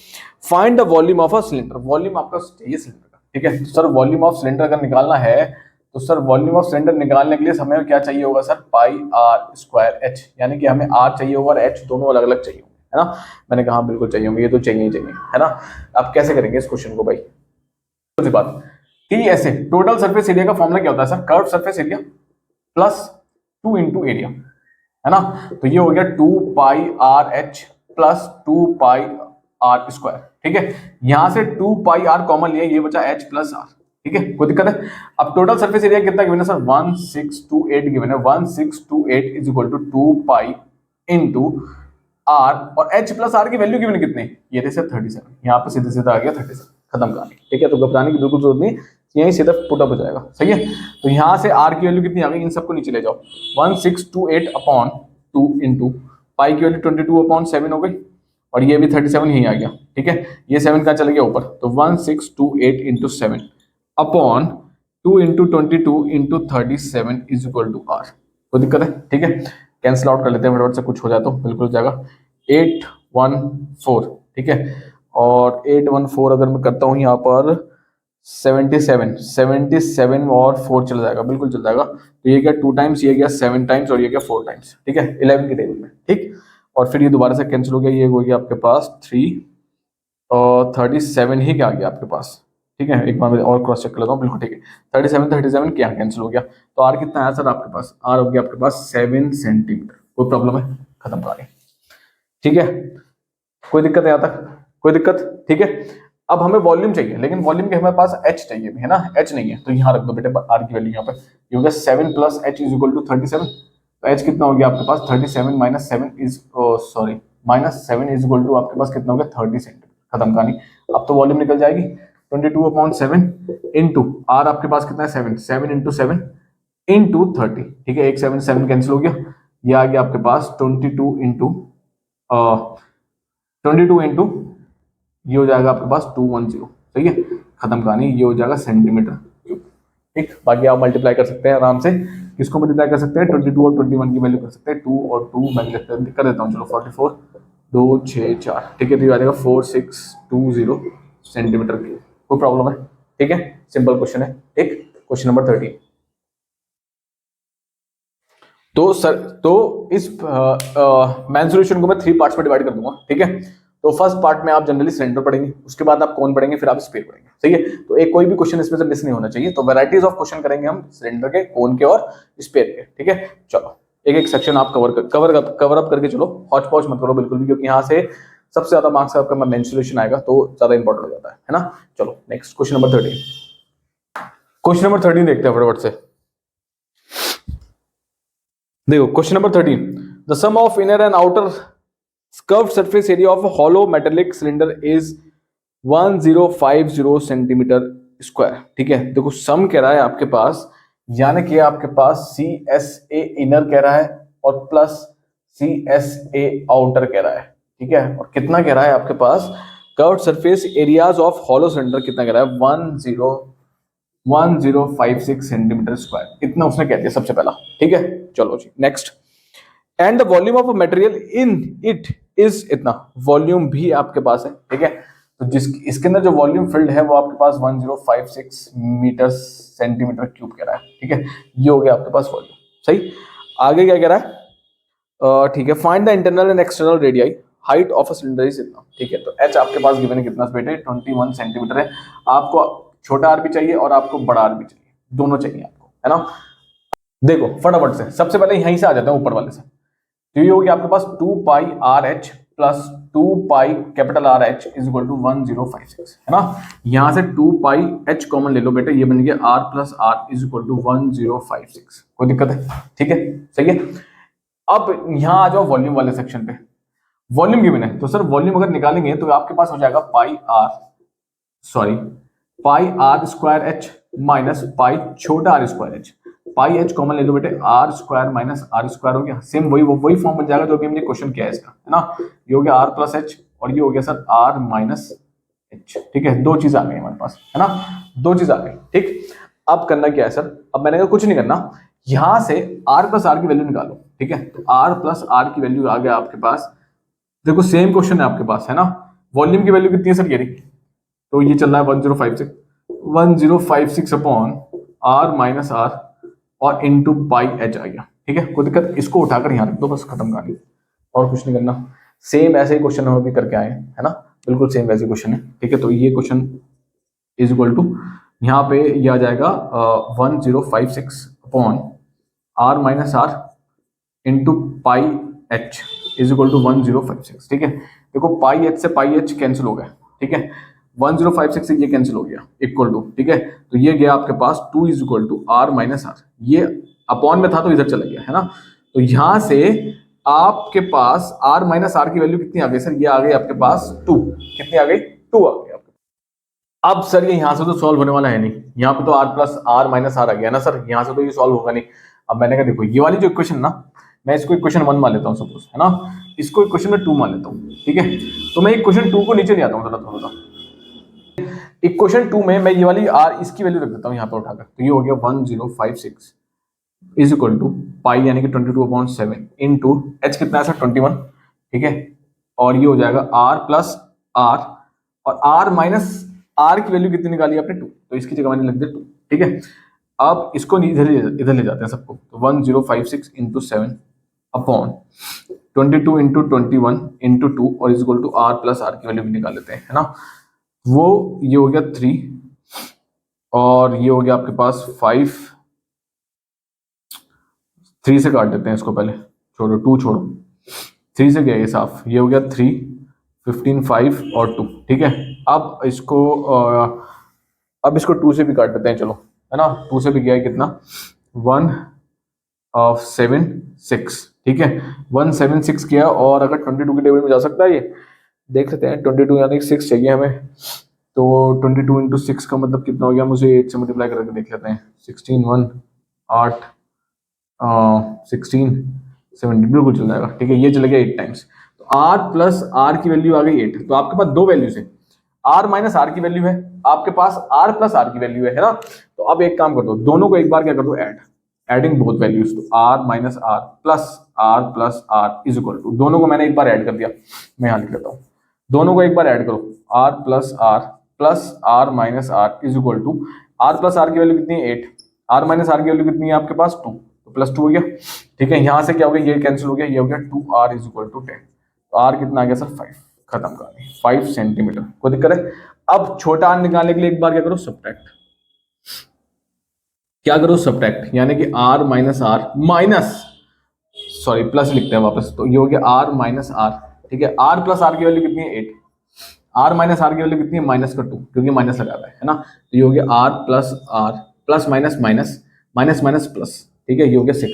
[SPEAKER 1] find the volume of a cylinder. Volume आपका चाहिए सिलेंडर का, ठीक है? तो सर वॉल्यूम ऑफ सिलेंडर अगर निकालना है तो सर वॉल्यूम ऑफ सिलेंडर निकालने के लिए हमें क्या चाहिए होगा sir, pi are square H, यानी कि हमें आर चाहिए होगा और एच दोनों अलग अलग चाहिए होंगे, है ना? मैंने कहा बिल्कुल चाहिए होंगे, ये तो चाहिए ही चाहिए, है ना? आप कैसे करेंगे इस क्वेश्चन को भाई? बात कि ऐसे टोटल सरफेस एरिया का फॉर्मूला क्या होता है sir, curve surface area plus 2 into area, है ना? तो ये हो गया 2 pi R H plus 2 pi are square. ठीक है, यहां से 2 पाई आर कॉमन लिया, ये बचा एच प्लस आर। ठीक है, कोई दिक्कत है? अब टोटल सरफेस एरिया कितना गिवन है सर, 1628 गिवन है। 1628 is equal to 2 pi into R, और एच प्लस आर की वैल्यू गिवन कितनी, ये थे सर 37। यहाँ पे सीधे सीधा आ गया 37, खत्म कहानी। ठीक है, तो घबराने की बिल्कुल जरूरत नहीं, यहीं सीधा पुट अप हो जाएगा। सही है, तो यहाँ से आर की वैल्यू कितनी आ गई, इन सबको नीचे ले जाओ। 1628 अपॉन 2 इंटू पाई की वैल्यू 22 अपॉन 7 हो गई, और ये भी 37 यहीं आ गया। ठीक है, ये 7 कहाँ चला गया ऊपर, तो 1628 into 7 upon 2 into 22 into 37 is equal to R. कोई दिक्कत है? ठीक है, कैंसिल आउट कर लेते हैं फटाफट से, कुछ हो जाए तो बिल्कुल हो जाएगा। 814, ठीक है, और 814 अगर मैं करता हूँ यहाँ पर 77 और 4 चला जाएगा, बिल्कुल चल जाएगा। तो ये क्या 2 टाइम्स, ये गया 7 टाइम्स, और ये क्या 4 टाइम्स। ठीक है, 11 की टेबल में। ठीक, और फिर ये दोबारा से कैंसिल हो गया, ये हो गया आपके पास 3 और 37 ही क्या आ गया आपके पास। ठीक है, एक बार मैं और क्रॉस चेक कर लेता हूँ, बिल्कुल ठीक है। 37 क्या कैंसिल हो गया, तो आर कितना है सर आपके पास, आर हो गया आपके पास 7 सेंटीमीटर। कोई प्रॉब्लम है? खत्म कहानी। ठीक है, कोई दिक्कत है यहाँ तक? कोई दिक्कत? ठीक है, अब हमें वॉल्यूम चाहिए, लेकिन वॉल्यूम के हमारे पास एच चाहिए, है ना? एच नहीं है, तो यहाँ रख दो बेटे आर की वैल्यू यहाँ पे, ये हो गया 7 plus H is equal to 37। तो एच कितना हो गया आपके पास, 37 minus 7 is sorry minus 7 is equal to आपके पास कितना हो गया 30 सेंटीमीटर। खत्म कहानी। अब तो वॉल्यूम निकल जाएगी 22 अपॉन 7 इंटू आर आपके पास कितना है 7, 7 इंटू 7 इंटू 30। ठीक है, एक 7 7 कैंसिल हो गया, ये आ गया आपके पास 22 इंटू 22 इंटू ये हो जाएगा आपके पास 210। सही है, खत्म कहानी। ये हो जाएगा सेंटीमीटर क्यूब। ठीक, बाकी आप मल्टीप्लाई कर सकते हैं आराम से। किसको मल्टीप्लाई कर सकते हैं, 22 और 21 की वैल्यू कर सकते हैं। 2 और 2 मैं कर देता हूँ, चलो 44 2 6 4। ठीक है, तो ये आ जाएगा 4620 सेंटीमीटर क्यूब। कोई प्रॉब्लम है? ठीक है, सिंपल क्वेश्चन है। ठीक, क्वेश्चन नंबर 13। तो सर, तो इस मैन सॉल्यूशन को मैं 3 पार्ट्स में डिवाइड कर दूंगा। ठीक है, तो फर्स्ट पार्ट में आप जनरली सिलेंडर पढ़ेंगे, उसके बाद आप कौन पढ़ेंगे, फिर आप स्पेयर पढ़ेंगे। सही है, तो एक कोई भी क्वेश्चन इसमें से मिस नहीं होना चाहिए। तो वैरायटीज ऑफ क्वेश्चन करेंगे हम सिलेंडर के, कोन के और स्पेयर के। ठीक है, चलो एक एक सेक्शन आप कवर अप करके चलो, हॉच पॉच मत करो बिल्कुल भी, क्योंकि यहाँ से सबसे ज्यादा मार्क्स आपका मेन सॉल्यूशन आएगा, तो ज्यादा इंपॉर्टेंट हो जाता है ना? चलो next question number 13। Question number 13 देखते हैं फटाफट से। देखो question number 13, the sum of inner and outer curved surface area of a hollow metallic cylinder is 1050 centimetre square. ठीक है, देखो सम कह रहा है आपके पास, यानी कि आपके पास CSA इनर कह रहा है और प्लस CSA आउटर कह रहा है। ठीक है, और कितना कह रहा है आपके पास, curved surface areas of hollow cylinder कितना कह रहा है, 1056 सेंटीमीटर स्क्वायर, इतना उसने कह दिया सबसे पहला। ठीक है, चलो जी next. And the volume of material in it is इतना, वॉल्यूम भी आपके पास है। ठीक है, तो इसके अंदर जो वॉल्यूम फिल्ड है वो आपके पास 1056 मीटर सेंटीमीटर क्यूब कह रहा है। ठीक है, ये हो गया आपके पास वॉल्यूम। सही, आगे क्या कह रहा है, ठीक है, find the internal and external radii, height of a cylinder is इतना। ठीक है, तो एच आपके पास गिवन है कितना बेटे, 21 सेंटीमीटर है। आपको छोटा आर भी चाहिए और आपको बड़ा आर भी चाहिए, दोनों चाहिए आपको, है ना? देखो फटाफट से सबसे पहले यहीं से आ जाते हैं ऊपर वाले से। तो ये हो गया आपके पास 2 pi R H plus 2 pi capital R H is equal to 1056, है ना? यहां से 2 पाई एच कॉमन ले लो बेटे, ये बन गया R plus R is equal to 1056। कोई दिक्कत है? ठीक है, सही है। अब यहां आ जाओ वॉल्यूम वाले सेक्शन पे। वॉल्यूम गिवन है, तो सर वॉल्यूम अगर निकालेंगे तो आपके पास हो जाएगा pi R, sorry pi are square H minus pi छोटा are square H. Pi H common ले लो बेटे, R square minus R square हो गया, सेम वही फॉर्म बन जाएगा जो भी हमने क्वेश्चन किया है इसका, है ना। ये हो गया आर प्लस एच और ये हो गया सर आर माइनस एच। ठीक है, दो चीज आ गई हमारे पास, है ना, दो चीज आ गई। ठीक, अब करना क्या है सर, अब मैंने कहा कुछ नहीं करना, यहां से आर प्लस आर की वैल्यू निकालो। ठीक है, तो आर प्लस आर की वैल्यू आ गया आपके पास, देखो सेम क्वेश्चन है आपके पास, है ना। वॉल्यूम की वैल्यू कितनी है सर, ये रही, तो ये चल रहा है 1056 अपॉन आर माइनस आर और इंटू पाई एच आ गया। ठीक है, कोई दिक्कत, इसको उठाकर यहाँ रख दो, बस खत्म कहानी, और कुछ नहीं करना। सेम ऐसे ही क्वेश्चन हम अभी करके आए, है ना, बिल्कुल सेम वैसे क्वेश्चन है। ठीक है, तो ये क्वेश्चन इज इक्वल टू यहाँ पे ये आ जाएगा 1056 upon R minus R into pi H is equal to 1056। ठीक है, देखो पाई एच से पाई एच कैंसिल हो गया। ठीक है, 1056 से ये कैंसिल हो गया, इक्वल टू, ठीक है, तो ये गया आपके पास 2 is equal to R minus R, ये अपॉन में था तो इधर चला गया, है ना। तो यहां से आपके पास आर माइनस आर की वैल्यू कितनी आ गई सर, ये आ गई आपके पास 2, कितनी आ गई, 2 आ गई आपके। अब सर ये यहां से तो सॉल्व होने वाला है नहीं, यहाँ पे तो R plus R minus R आ गया ना सर, यहां से तो ये सॉल्व होगा नहीं। अब मैंने कहा देखो ये वाली जो इक्वेशन ना, मैं इसको इक्वेशन 1 मान लेता हूँ सपोज, है ना, इसको इक्वेशन में 2 मान लेता हूँ। ठीक है, तो मैं इक्वेशन 2 को नीचे ले आता हूँ थोड़ा सा, इक्वेशन 2 में मैं ये वाली आर इसकी वैल्यू रख देता हूँ यहाँ पे उठाकर, तो ये हो गया 1056 इज इक्वल टू पाई यानी कि 22/7 इनटू एच कितना है सर 21। ठीक है, और ये हो जाएगा आर प्लस आर, और आर माइनस आर की वैल्यू कितनी निकाली आपने 2, तो इसकी जगह मैंने लिख दिया 2। ठीक है, अब इसको इधर ले जाते हैं सबको, तो 1056 इंटू 7 अपॉन 22 इंटू 21 इंटू 2 और is equal to R plus R की वैल्यू भी निकाल लेते हैं, है ना। वो ये हो गया 3 और ये हो गया आपके पास 5, 3 से काट देते हैं इसको पहले, छोड़ो 2 छोड़ो, 3 से गया ये साफ, ये हो गया 3, 15, 5 और 2। ठीक है, अब इसको 2 से भी काट देते हैं, चलो, है ना, 2 से भी गया है कितना 176। ठीक है, 176 किया, और अगर 22 के टेबल में जा सकता है ये, देख लेते हैं, 22 यानी 6 चाहिए हमें, तो 22 इंटू 6 का मतलब कितना हो गया, मुझे 8 से मल्टीप्लाई करके देख लेते हैं, 16, 1, 8, 16, 17 बिल्कुल चल जाएगा। ठीक है, ये चल गया 8 टाइम्स, तो आर प्लस आर की वैल्यू आ गई 8, तो आपके पास दो वैल्यूज है, आर माइनस आर की वैल्यू है, आपके पास आर प्लस आर की वैल्यू है ना। तो अब एक काम कर दो, दोनों को एक बार क्या कर दो, एडिंग बोथ वैल्यूज, तो R minus R plus R is equal to, दोनों को मैंने एक बार ऐड कर दिया, मैं यहाँ लिख लेता हूँ, दोनों को एक बार ऐड करो, R plus R minus R is equal to, R plus R की वैल्यू कितनी है 8, आर माइनस आर की वैल्यू कितनी है आपके पास 2, तो प्लस 2 हो गया। ठीक है, यहां से क्या हो गया, ये कैंसिल हो गया, ये हो गया 2r इज इक्वल टू 10, तो आर कितना आ गया सर 5, खत्म कर 5 सेंटीमीटर, कोई दिक्कत है। अब छोटा आर निकालने के लिए एक बार क्या करो, सब्ट्रैक्ट, क्या करो सब्ट्रैक्ट, यानी कि R minus R minus, sorry plus लिखते हैं वापस, तो ये हो गया आर माइनस आर। ठीक है, आर प्लस आर की वैल्यू कितनी है 8, आर माइनस आर की वैल्यू कितनी है माइनस का 2, क्योंकि माइनस लगा है ना, तो ये हो गया R plus minus minus minus minus plus. ठीक है, ये हो गया 6,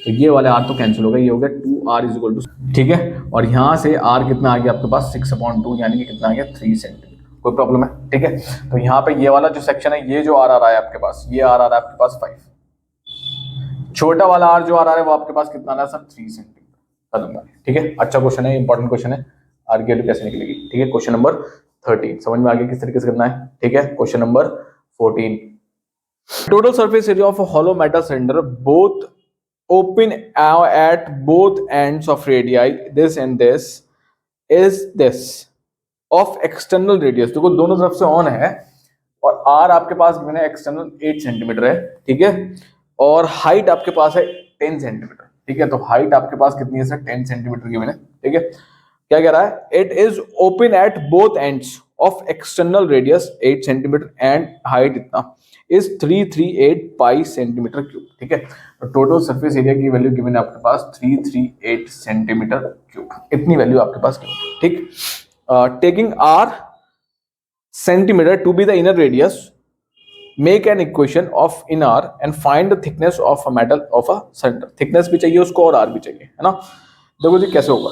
[SPEAKER 1] तो ये वाले आर तो कैंसिल हो गया, ये हो गया 2r इज इक्वल टू, ठीक है, और यहाँ से आर कितना आ गया आपके पास 6/2 यानी कि कितना आ गया 3 सेंटीमीटर, कोई प्रॉब्लम है। ठीक है, तो यहाँ पे ये वाला जो सेक्शन है, ये जो आर आ रहा है आपके पास, ये आर आ रहा है आपके पास 5, छोटा वाला आर जो आ रहा है वो आपके पास कितना आ रहा है सर 3 सेंटीमीटर, खत्म। ठीक है, अच्छा क्वेश्चन है, इंपॉर्टेंट क्वेश्चन है, आर की वैल्यू कैसे निकलेगी। ठीक है, क्वेश्चन नंबर 13 समझ में आ गया किस तरीके से करना है। ठीक है, question number 14, total surface area of a hollow metal cylinder both open at both ends of radii this and this is this of external radius, देखो दोनों तरफ से ऑन है, और r आपके पास मैंने एक्सटर्नल 8 सेंटीमीटर है। ठीक है, और हाइट आपके पास है 10 सेंटीमीटर। ठीक है, तो हाइट आपके पास कितनी है सर 10 सेंटीमीटर की मैंने। ठीक है, क्या कह रहा है, it is open at both ends of external radius 8 centimetre and height इतना इज 338 पाई सेंटीमीटर क्यूब। ठीक है, तो टोटल सरफेस एरिया की वैल्यू गिवन है आपके पास 338 सेंटीमीटर क्यूब, इतनी वैल्यू आपके पास गिवन। ठीक, taking R centimetre to be the inner radius, make an equation of in R and find the thickness of a metal of a cylinder, thickness भी चाहिए उसको और आर भी चाहिए, है ना। देखो जी कैसे होगा।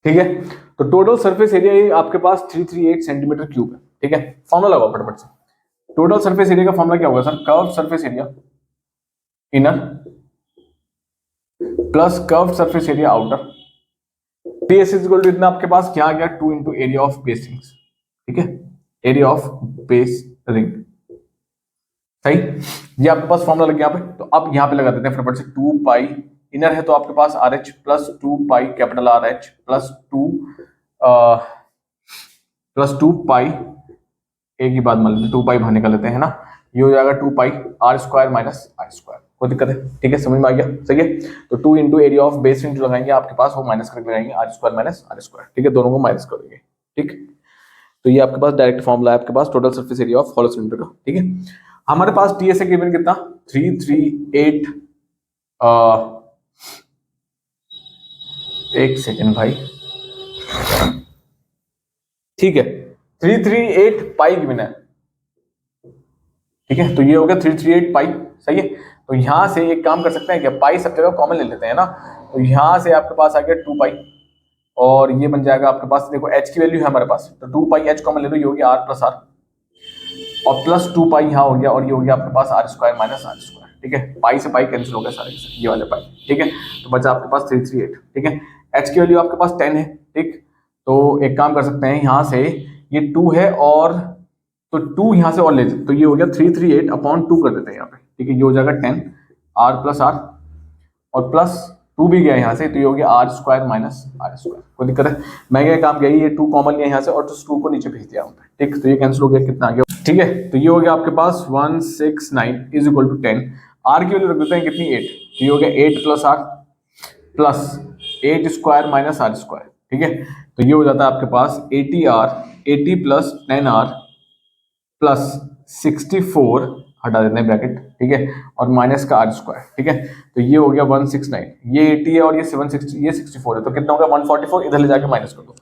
[SPEAKER 1] ठीक है, तो टोटल सरफेस एरिया आपके पास 338 सेंटीमीटर क्यूब है। ठीक है, फॉर्मूला लगाओ फटाफट से, टोटल सरफेस एरिया का फॉर्मूला क्या होगा sir, curve surface area inner plus curve surface area outer, TS is equal to इतना आपके पास क्या आ गया 2 into area of base rings, ठीक है, एरिया ऑफ बेस रिंग, सही। ये आपके पास फॉर्मूला लग गया यहाँ पे, तो अब यहाँ पे लगा देते हैं फटाफट से 2 पाई इनर है तो आपके पास R H plus 2 pi capital R H plus two pi, एक ही बात मान लेते 2 पाई बाहर निकाल लेते हैं ना, ये हो जाएगा 2 pi are square minus R square, कोई दिक्कत है, ठीक है, समझ में आ गया, सही है। तो 2 into area of base ring जो लगाएंगे आपके पास वो माइनस करके लगाएंगे R square minus R square, ठीक है, दोनों को माइनस कर देंगे, ठीक। तो ये आपके पास डायरेक्ट फॉर्मूला है आपके पास total surface area of hollow cylinder का, ठीक है। हमारे पास टीएस गिवन कितना 338, एक सेकेंड भाई, ठीक है, 338 पाई गिवन है, ठीक है, तो ये हो गया 338 पाई, सही है। तो यहां से एक काम कर सकते हैं क्या, पाई सब जगह कॉमन ले लेते हैं ना, तो यहां से आपके पास आ गया 2 पाई और ये बन जाएगा आपके पास, देखो h की वैल्यू है हमारे पास, तो 2 पाई h कॉमन ले लो, ये हो गया r प्लस आर और प्लस 2 पाई यहाँ हो गया और ये हो गया आपके पास R square minus R square, ठीक है, पाई से पाई कैंसिल हो गया सारे ये वाले पाई, ठीक है, तो बचा आपके पास 338, ठीक है, h की वैल्यू आपके पास 10 है, ठीक। तो एक काम कर सकते हैं यहाँ से ये 2 है और तो 2 यहाँ से और ले तो ये हो गया 338 अपॉन 2 कर देते हैं यहाँ पे, ठीक है, ये हो जाएगा 10 आर प्लस आर और प्लस 2 भी गया यहाँ से, तो ये हो गया R square minus R square, कोई दिक्कत है, मैं क्या काम किया ये 2 कॉमन लिया यहाँ से और 2 को नीचे भेज दिया हूँ, ठीक, तो ये कैंसिल हो गया, कितना आ गया, ठीक है, तो ये हो गया आपके पास 169 इज इक्वल टू 10, आर की वैल्यू रख देते हैं कितनी 8, तो ये हो गया 8 plus R plus 8 square minus R square, ठीक है, तो ये हो जाता है आपके पास 80 प्लस 10 आर प्लस 64 हटा देते हैं ब्रैकेट, ठीक है, और माइनस का आर स्क्वायर, ठीक है, तो ये हो गया 169, ये 80 है और ये 760 ये 64 है, तो कितना होगा 144, इधर ले जाके माइनस कर दो,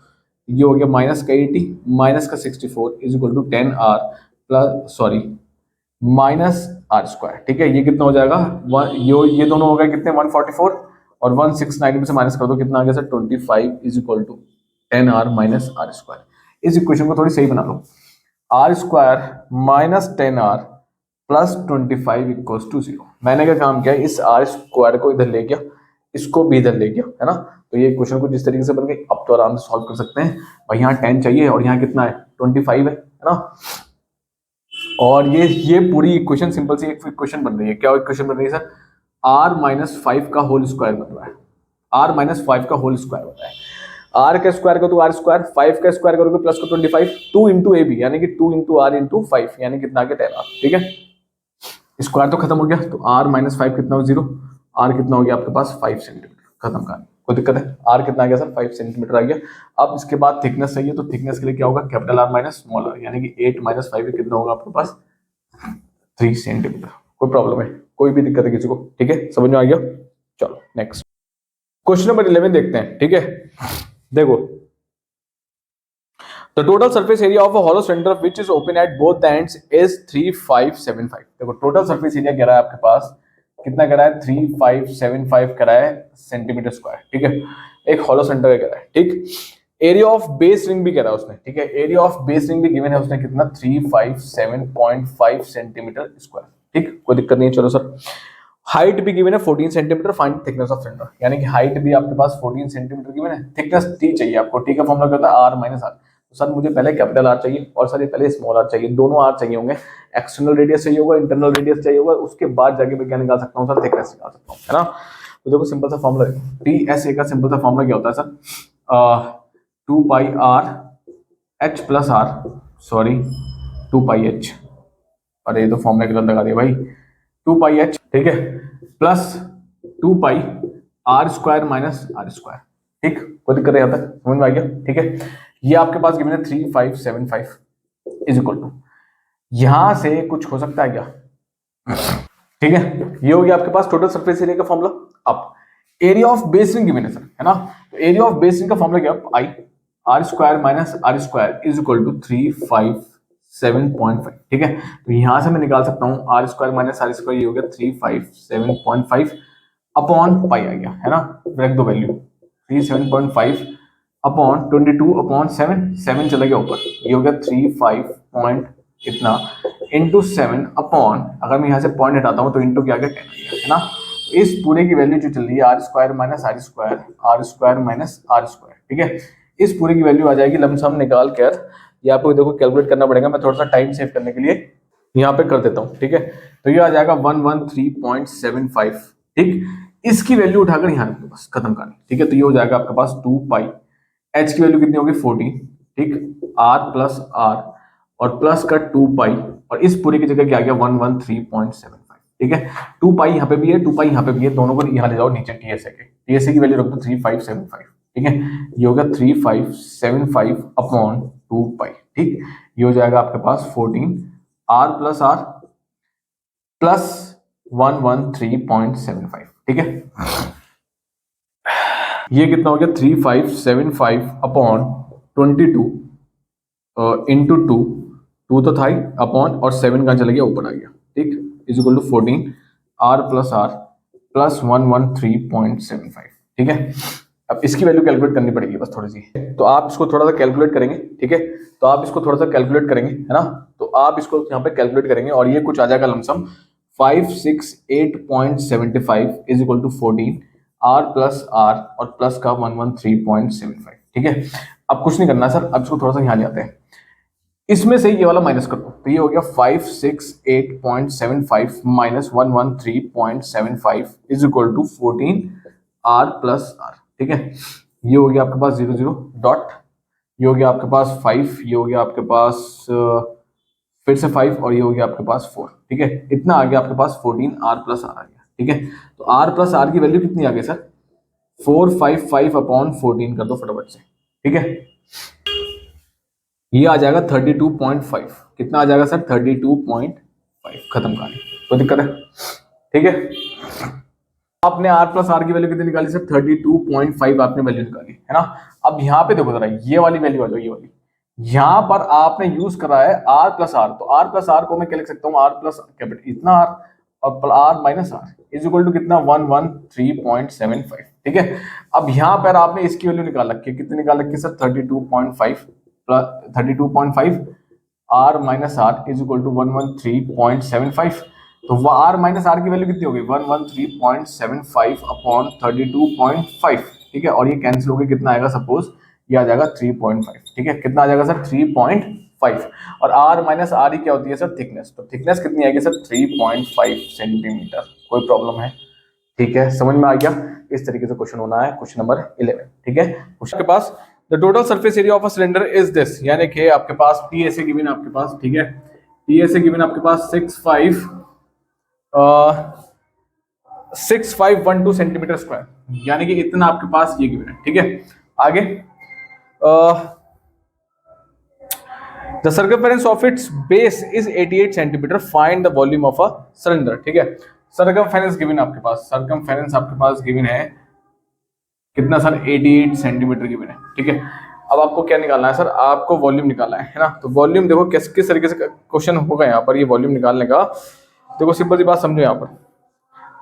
[SPEAKER 1] ये हो गया माइनस का 80 माइनस का 64 is equal to 10 R plus sorry minus R square, ठीक है, ये कितना हो जाएगा ये दोनों हो गए कितने 144 और 169 में से माइनस कर दो, कितना आ गया sir 25 is equal to 10 R minus R square. इस इक्वेशन को थोड़ी सही बना लो, R square minus 10 R plus 25 equals to 0, मैंने क्या काम किया इस आर स्क्वायर को इधर ले गया, इसको भी इधर ले गया, है ना, तो ये क्वेश्चन को जिस तरीके से बन गई अब तो आराम से सॉल्व कर सकते हैं, और यहाँ 10 चाहिए और यहाँ कितना है 25 है ना, और ये पूरी इक्वेशन सिंपल सी एक इक्वेशन बन रही है, क्या इक्वेशन बन रही है सर, आर माइनस 5 का होल स्क्वायर बन रहा है, आर माइनस 5 का होल स्क्वायर बन रहा है, आर का स्क्वायर का तो आर स्क्वायर, 5 का स्क्वायर करोगे प्लस को 25, 2 इंटू ए बी यानी कि 2 इंटू आर इंटू 5 यानी कितना आ गया 10 आर, ठीक है, स्क्वायर तो खत्म हो गया, तो आर माइनस 5 कितना हो 0, आर कितना हो गया आपके पास 5 सेंटीमीटर, खत्म कहानी, कोई दिक्कत है, आर कितना आ गया सर 5 सेंटीमीटर आ गया। अब इसके बाद थिकनेस चाहिए, तो थिकनेस के लिए क्या होगा capital R minus small R, यानी कि 8 माइनस 5 कितना होगा आपके पास 3 सेंटीमीटर, कोई प्रॉब्लम है, कोई भी दिक्कत है किसी को, ठीक है, समझ में आ गया। चलो नेक्स्ट क्वेश्चन नंबर 11 देखते हैं, ठीक है, देखो The total surface area of a hollow cylinder which is open at both the ends is 3575। देखो टोटल सरफेस एरिया कह रहा है आपके पास कितना कह रहा है 3575 कह रहा है सेंटीमीटर स्क्वायर, ठीक है, एक हॉलो सिलेंडर का कह रहा है, ठीक। एरिया ऑफ बेस रिंग भी कह रहा है उसने, ठीक है, एरिया ऑफ बेस रिंग भी गिवन है उसने कितना 357.5 सेंटीमीटर स्क्वायर, ठीक, कोई दिक्कत नहीं है। चलो सर हाइट भी गिवन है 14 centimetre, find thickness of cylinder, यानी कि हाइट भी आपके पास 14 सेंटीमीटर गिवन है, थिकनेस टी चाहिए आपको, टी का फॉर्मूला क्या होता है आर माइनस आर, तो सर मुझे पहले कैपिटल आर चाहिए और सर ये पहले स्मॉल आर चाहिए, दोनों आर चाहिए होंगे, एक्सटर्नल रेडियस चाहिए होगा, इंटरनल रेडियस चाहिए होगा, उसके बाद जाके मैं क्या निकाल सकता हूँ सर थिकनेस निकाल सकता हूँ, है ना। तो देखो सिंपल सा फॉर्मूला टी एस ए का सिंपल सा फॉर्मूला क्या होता है sir 2 pi R H plus R sorry 2 pi H, अरे ये तो फॉर्मूला गलत लगा दिया भाई, 2 पाई एच, ठीक है, plus 2 pi are square minus R square, ठीक, कोई दिक्कत नहीं आता, समझ में आ गया, ठीक है। ये आपके पास गिवन है 3575 इज इक्वल टू, यहां से कुछ हो सकता है क्या, ठीक है, ये हो गया आपके पास टोटल सरफेस एरिया का फॉर्मूला। अब area of base ring given है सर, है ना, तो एरिया ऑफ बेस रिंग का फॉर्मूला क्या है आई R square minus R square is equal to 357.5, ठीक है, तो यहां से मैं निकाल सकता हूं R square minus R square, ये हो गया 357.5 अपॉन पाई आ गया, है ना, रख दो वैल्यू 37.5 अपॉन 22 अपॉन 7 चला गया ऊपर, ये हो गया 35 पॉइंट कितना इंटू 7 अपॉन, अगर मैं यहाँ से पॉइंट हटाता हूँ तो इंटू क्या गया 10 है ना। इस पूरे की वैल्यू जो चल रही है R square minus R square, R square minus R square, ठीक है। इस पूरे की वैल्यू आ जाएगी लमसम निकाल कर, ये आपको देखो कैलकुलेट करना पड़ेगा, मैं थोड़ा सा टाइम सेव करने के लिए यहाँ पे कर देता हूँ, ठीक है। तो ये आ जाएगा 113.75, ठीक। इसकी वैल्यू उठाकर यहाँ रख दो, बस खत्म करनी, ठीक है। तो ये हो जाएगा आपके पास 2 पाई, एच की वैल्यू कितनी होगी 14, ठीक, आर प्लस आर और प्लस का 2 पाई, और इस पूरे की जगह क्या आ गया 113.75, ठीक है। 2 पाई यहाँ पे भी है, 2 पाई यहाँ पे भी है, दोनों को यहाँ ले जाओ नीचे, टीएसए के, टीएसए की वैल्यू रख दो 3575, ठीक है। ये होगा 3575 अपॉन 2 पाई, ठीक। ये हो जाएगा आपके पास 14 आर प्लस 113.75, ठीक है। ये कितना हो गया 3575 अपॉन 22 इंटू 2 तो था ही, अपॉन और 7 कहाँ चला गया ऊपर आ गया, ठीक, is equal to 14 R plus 113.75, ठीक है। अब इसकी वैल्यू कैलकुलेट करनी पड़ेगी बस थोड़ी सी, तो आप इसको थोड़ा सा कैलकुलेट करेंगे, ठीक है। तो आप इसको थोड़ा सा कैलकुलेट करेंगे, है ना। तो आप इसको यहाँ पे कैलकुलेट करेंगे और ये कुछ आ जाएगा lump sum 568.75 is equal to 14 R plus R और प्लस का 113.75, ठीक है। अब कुछ नहीं करना सर, अब इसको थोड़ा सा यहाँ ले आते हैं, इसमें से ये वाला माइनस कर दो, तो ये हो गया 568.75 minus 113.75 is equal to 14 R plus R, ठीक है। ये हो गया आपके पास 0 डॉट, ये हो गया आपके पास 5, ये हो गया आपके पास फिर से 5 और ये हो गया आपके पास 4, ठीक है। इतना आ गया आपके पास 14 आर प्लस आर आ गया, ठीक है। तो आर प्लस आर की वैल्यू कितनी आ गई सर 455 अपॉन 14 कर दो फटाफट से, ठीक है। ये आ जाएगा 32.5, कितना आ जाएगा सर 32.5, खत्म कहानी, कोई दिक्कत है, ठीक है। आपने r प्लस आर की वैल्यू कितनी निकाली सर 32.5 आपने वैल्यू निकाली, है ना। अब यहाँ पे देखो जरा ये वाली वैल्यू आ जाओ, ये वाली यहाँ पर आपने यूज करा है r प्लस आर, तो r प्लस आर को मैं क्या लिख सकता हूँ r प्लस कैपिटल इतना r और r minus R is equal to कितना 113.75, ठीक है। अब यहाँ पर आपने इसकी वैल्यू निकाल रखी है, कितनी निकाल रखी है sir 32.5 plus 32.5 r minus R is equal to 113.75, तो r माइनस आर की वैल्यू कितनी होगी 113.75 अपॉन 32.5, ठीक है। और ये कैंसिल होकर कितना आएगा सपोज ये आ जाएगा 3.5, ठीक है। कितना आ जाएगा सर 3.5 और r माइनस आर ही क्या होती है सर थिकनेस, तो थिकनेस कितनी आएगी सर 3.5 सेंटीमीटर, कोई प्रॉब्लम है, ठीक है, समझ में आ गया। इस तरीके से क्वेश्चन होना है क्वेश्चन नंबर 11, ठीक है। क्वेश्चन के पास the total surface area of a cylinder is this, यानी कि आपके पास टीएसए गिवन आपके पास, ठीक है, टीएसए गिवन आपके पास 6512 सेंटीमीटर स्क्वायर, यानी कि इतना आपके पास ये गिवन है, ठीक है। आगे the circumference of its base is 88 centimetre, find the volume of a cylinder, ठीक है। सर्कमफेरेंस गिवन आपके पास, सर्कमफेरेंस आपके पास गिवन है कितना सर 88 सेंटीमीटर गिवन है, ठीक है। अब आपको क्या निकालना है सर, आपको वॉल्यूम निकालना है ना। तो वॉल्यूम देखो किस तरीके से क्वेश्चन होगा यहाँ पर, ये वॉल्यूम निकालने का देखो सिंपल सी बात समझो, यहाँ पर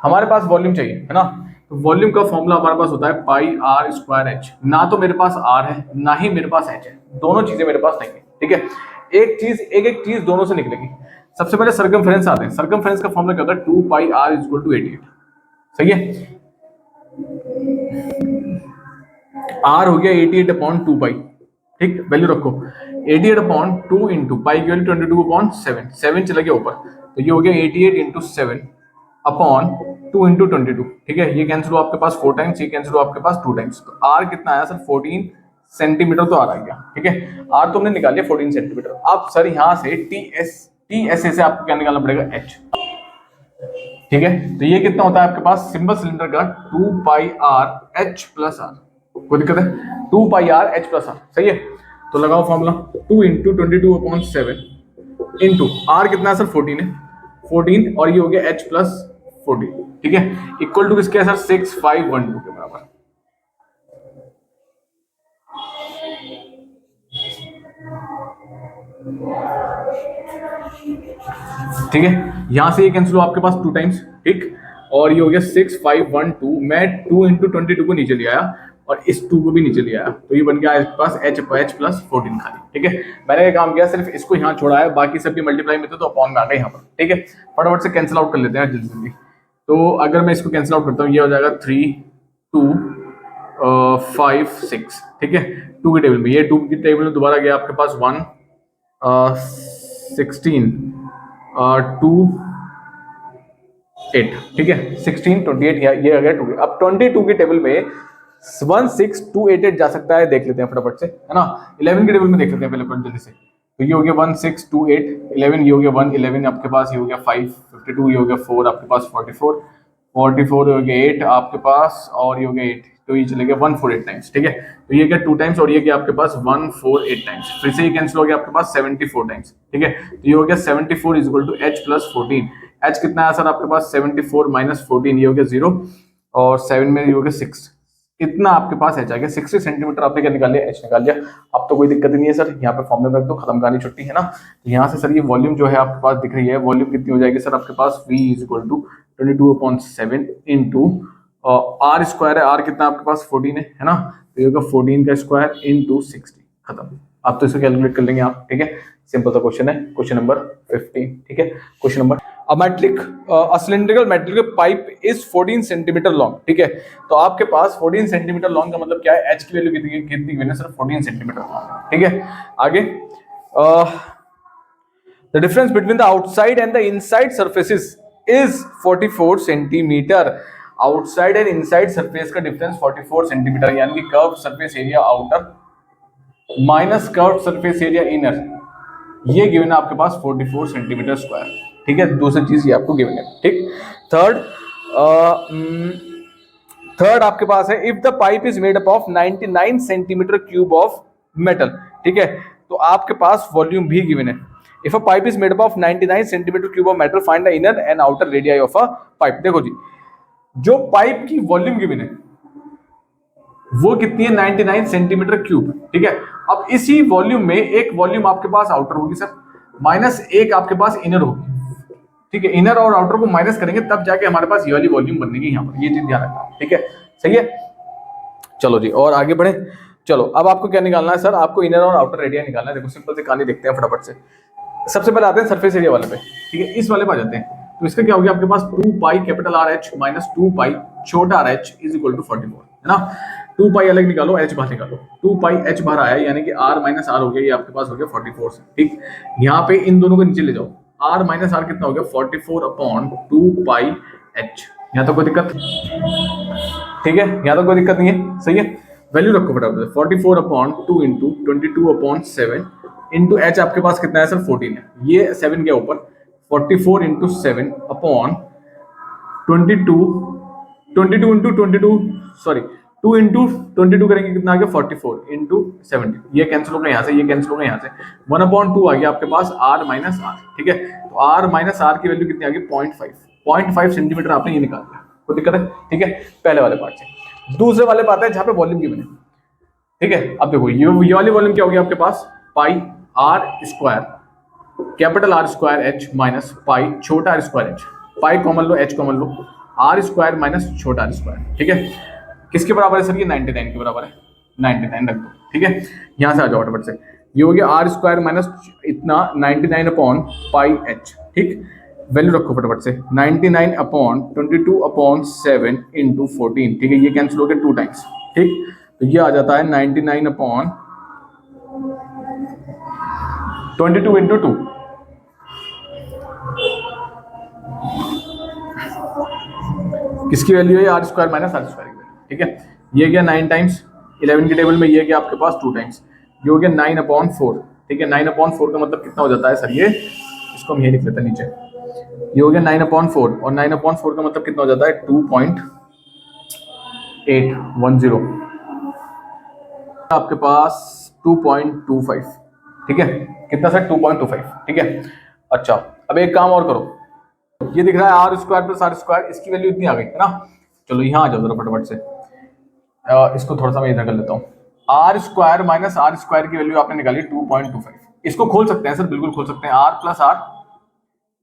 [SPEAKER 1] हमारे पास वॉल्यूम चाहिए, है ना। तो वॉल्यूम का फॉर्मूला हमारे पास होता है पाई आर स्क्वायर एच, ना तो मेरे पास आर है ना ही मेरे पास एच है, दोनों चीजें मेरे पास नहीं है, ठीक है। एक चीज दोनों से निकलेगी। सबसे पहले सर्कमफेरेंस आते हैं, सर्कमफेरेंस का फॉर्मूला क्या होता है 2 pi R is equal to 88, सही है। आर हो गया 88 अपॉन 2 पाई, ठीक, वैल्यू रखो 88 अपॉन 2 इंटू पाई की वैल्यू 22 अपॉन 7, 7 चला गया ऊपर, तो ये हो गया 88 इंटू 7 अपॉन 2 इंटू 22, ठीक है। ये कैंसिल हुआ आपके पास 4 टाइम्स, ये कैंसिल हुआ आपके पास 2 टाइम्स, तो आर कितना आया सर 14 सेंटीमीटर तो आर आ गया, ठीक है। आर तो हमने निकाल लिया 14 सेंटीमीटर। अब सर यहाँ से टीएसए से आपको क्या निकालना पड़ेगा एच, ठीक है। तो ये कितना होता है आपके पास सिंपल सिलेंडर का 2 pi R H plus R, कोई दिक्कत है 2 pi R H plus R, सही है। तो लगाओ formula 2 into 22 upon 7 into R कितना है सर 14 है, 14 और ये हो गया एच प्लस 14, ठीक है, इक्वल टू किसके है सर 6512 के बराबर, ठीक है। यहां से ये कैंसिल हुआ आपके पास 2 टाइम्स, ठीक, और ये हो गया 6512, मैं 2 इंटू 22 को नीचे ले आया, और इस 2 को भी नीचे ले आया, तो ये बन गया आपके पास h प्लस 14 खाली। ठीक है, मैंने ये काम किया सिर्फ इसको यहाँ छोड़ा है, बाकी सब भी मल्टीप्लाई में थे तो अपॉन में आ गए यहाँ पर। ठीक है, फटाफट से कैंसिल आउट कर लेते हैं जल्दी जल्दी। तो अगर मैं इसको कैंसिल आउट करता हूँ, ये हो जाएगा 3 2 5 6। ठीक है, 2 की टेबल में, ये 2 की टेबल में दोबारा गया आपके पास 1 16 2 8। ठीक है, 16 28 ये आ गया 2। अब 22 की टेबल में 1 6 2 8 8 जा सकता है, देख लेते हैं फटाफट से, है ना। 11 की टेबल में देख लेते हैं पहले जल्दी से। तो ये हो गया 1 6 2 8 11, ये हो गया 1 11 आपके पास, ये हो गया 5 52, ये हो गया 4 आपके पास 44 44 हो गया 8 आपके पास, और ये हो गया 8, तो ये चले गया 148 टाइम्स। ठीक है, तो ये क्या 2 टाइम्स, और ये क्या आपके पास 148 टाइम्स, फिर से ये कैंसिल हो गया आपके पास 74 टाइम्स। ठीक है, तो ये हो गया 74 is equal to h plus 14। h कितना है सर आपके पास 74 माइनस 14, ये हो गया 0, और 7 में ये हो गया 6, इतना आपके पास h आ गया। 60 सेंटीमीटर आपने क्या निकाल लिया, h निकाल लिया। अब तो कोई दिक्कत नहीं है सर, यहाँ पे फॉर्मूला में रख दो, खत्म कहानी छुट्टी, है ना। तो यहाँ से सर ये वॉल्यूम जो है आपके पास दिख रही है, वॉल्यूम कितनी हो जाएगी सर आपके पास, v is equal to 22/7 into R square है, आर कितना आपके पास 14 है ना, तो ये होगा 14 का स्क्वायर इंटू 60, खत्म। आप तो इसको कैलकुलेट कर लेंगे आप। ठीक है, सिंपल सा क्वेश्चन है, क्वेश्चन नंबर 15। ठीक है, question number, a metallic cylindrical metallic pipe is 14 centimetre long. ठीक है, तो आपके पास 14 सेंटीमीटर लॉन्ग का मतलब क्या है, h की वैल्यू कितनी गिवन है सर, 14 सेंटीमीटर लॉन्ग। ठीक है, आगे the difference between the outside and the inside surfaces is 44 centimetre. Outside and inside surface का डिफरेंस 44 सेंटीमीटर, यानी कि curve surface area outer minus curve surface area inner, ये given है आपके पास 44 सेंटीमीटर स्क्वायर। ठीक है, दूसरी चीज ये आपको गिवन है। ठीक, थर्ड आपके पास है, if the pipe is made up of 99 centimetre cube of metal. ठीक है, तो आपके पास वॉल्यूम भी गिवन है। If a pipe is made up of 99 centimetre cube of metal, find the inner and outer radii of a pipe. देखो जी, जो pipe की volume given है वो कितनी है, 99 सेंटीमीटर क्यूब। ठीक है, अब इसी वॉल्यूम में एक वॉल्यूम आपके पास आउटर होगी सर, माइनस एक आपके पास इनर होगी। ठीक है, इनर और आउटर को माइनस करेंगे तब जाके हमारे पास ये वाली वॉल्यूम बनेगी यहाँ पर, ये चीज ध्यान रखना। ठीक है, सही है, चलो जी और आगे बढ़े। चलो अब आपको क्या निकालना है सर, आपको इनर और आउटर रेडिया निकालना है। देखो सिंपल से कहानी देखते हैं फटाफट से। सबसे पहले आते हैं सरफेस एरिया वाले पे। ठीक है, इस वाले पे आ जाते हैं। तो इसका क्या हो गया आपके पास 2 pi capital R H minus 2 pi छोटा R H is equal to 44, है ना। 2 पाई अलग निकालो, एच बाहर निकालो, 2 पाई एच बाहर आया, यानी कि आर माइनस आर हो गया, ये आपके पास हो गया 44 से। ठीक, यहाँ पे इन दोनों को नीचे ले जाओ, आर माइनस आर कितना हो गया 44/2 पाई एच। यहाँ तो कोई दिक्कत, ठीक है, यहाँ तो कोई दिक्कत नहीं है, सही है। वैल्यू रखो फटाफट, 44/2 इंटू 22/7 इंटू एच आपके पास कितना है सर 14 है, ये 7 के ऊपर 44 into 7 upon 22 into 22 sorry 2 into 22 करेंगे कितना आ गया 44 इंटू 70, ये कैंसिल हो गया यहाँ से, ये कैंसिल हो गया यहाँ से, 1/2 आ गया आपके पास आर माइनस आर। ठीक है, तो आर माइनस आर की वैल्यू कितनी आ गई 0.5 सेंटीमीटर आपने ये निकाल लिया, कोई दिक्कत है। ठीक है, पहले वाले पार्ट से दूसरे वाले पार्ट है जहाँ पे वॉल्यूम गिवन है। ठीक है, अब देखो ये वाली वॉल्यूम क्या हो गया आपके पास, pi are square capital R square H minus pi छोटा are square H, pi common लो एच कॉमन लो, आर स्क्वायर माइनस छोटा आर स्क्वायर। ठीक है, किसके बराबर है सर, ये 99 के बराबर है, 99 रख दो। ठीक है, यहाँ से आ जाओ फटाफट से, ये हो गया आर स्क्वायर माइनस इतना 99/पाई एच। ठीक, वैल्यू रखो फटाफट से 99/22/7 इंटू 14। ठीक है, ये कैंसिल हो गया 2 टाइम्स। ठीक, तो ये आ जाता है 99/22 इंटू 2। किसकी वैल्यू है, R square minus R square की वैल्यू। ठीक है, ये गया 9 टाइम्स, 11 की टेबल में ये गया आपके पास 2 टाइम्स, ये हो गया 9/4। ठीक है, 9/4 का मतलब कितना हो जाता है सर, ये इसको हम ये लिख लेते हैं नीचे, ये हो गया 9/4 और 9/4 का मतलब कितना हो जाता है 2.810 आपके पास 2.25। ठीक है, कितना सर 2.25। ठीक है, अच्छा अब एक काम और करो, ये दिख रहा है R square plus R square, इसकी वैल्यू इतनी आ गई है ना। चलो यहाँ आ जाओ जरा फटाफट से, इसको थोड़ा सा मैं इधर कर लेता हूँ। R square minus R square की वैल्यू आपने निकाली 2.25, इसको खोल सकते हैं सर, बिल्कुल खोल सकते हैं, R plus R,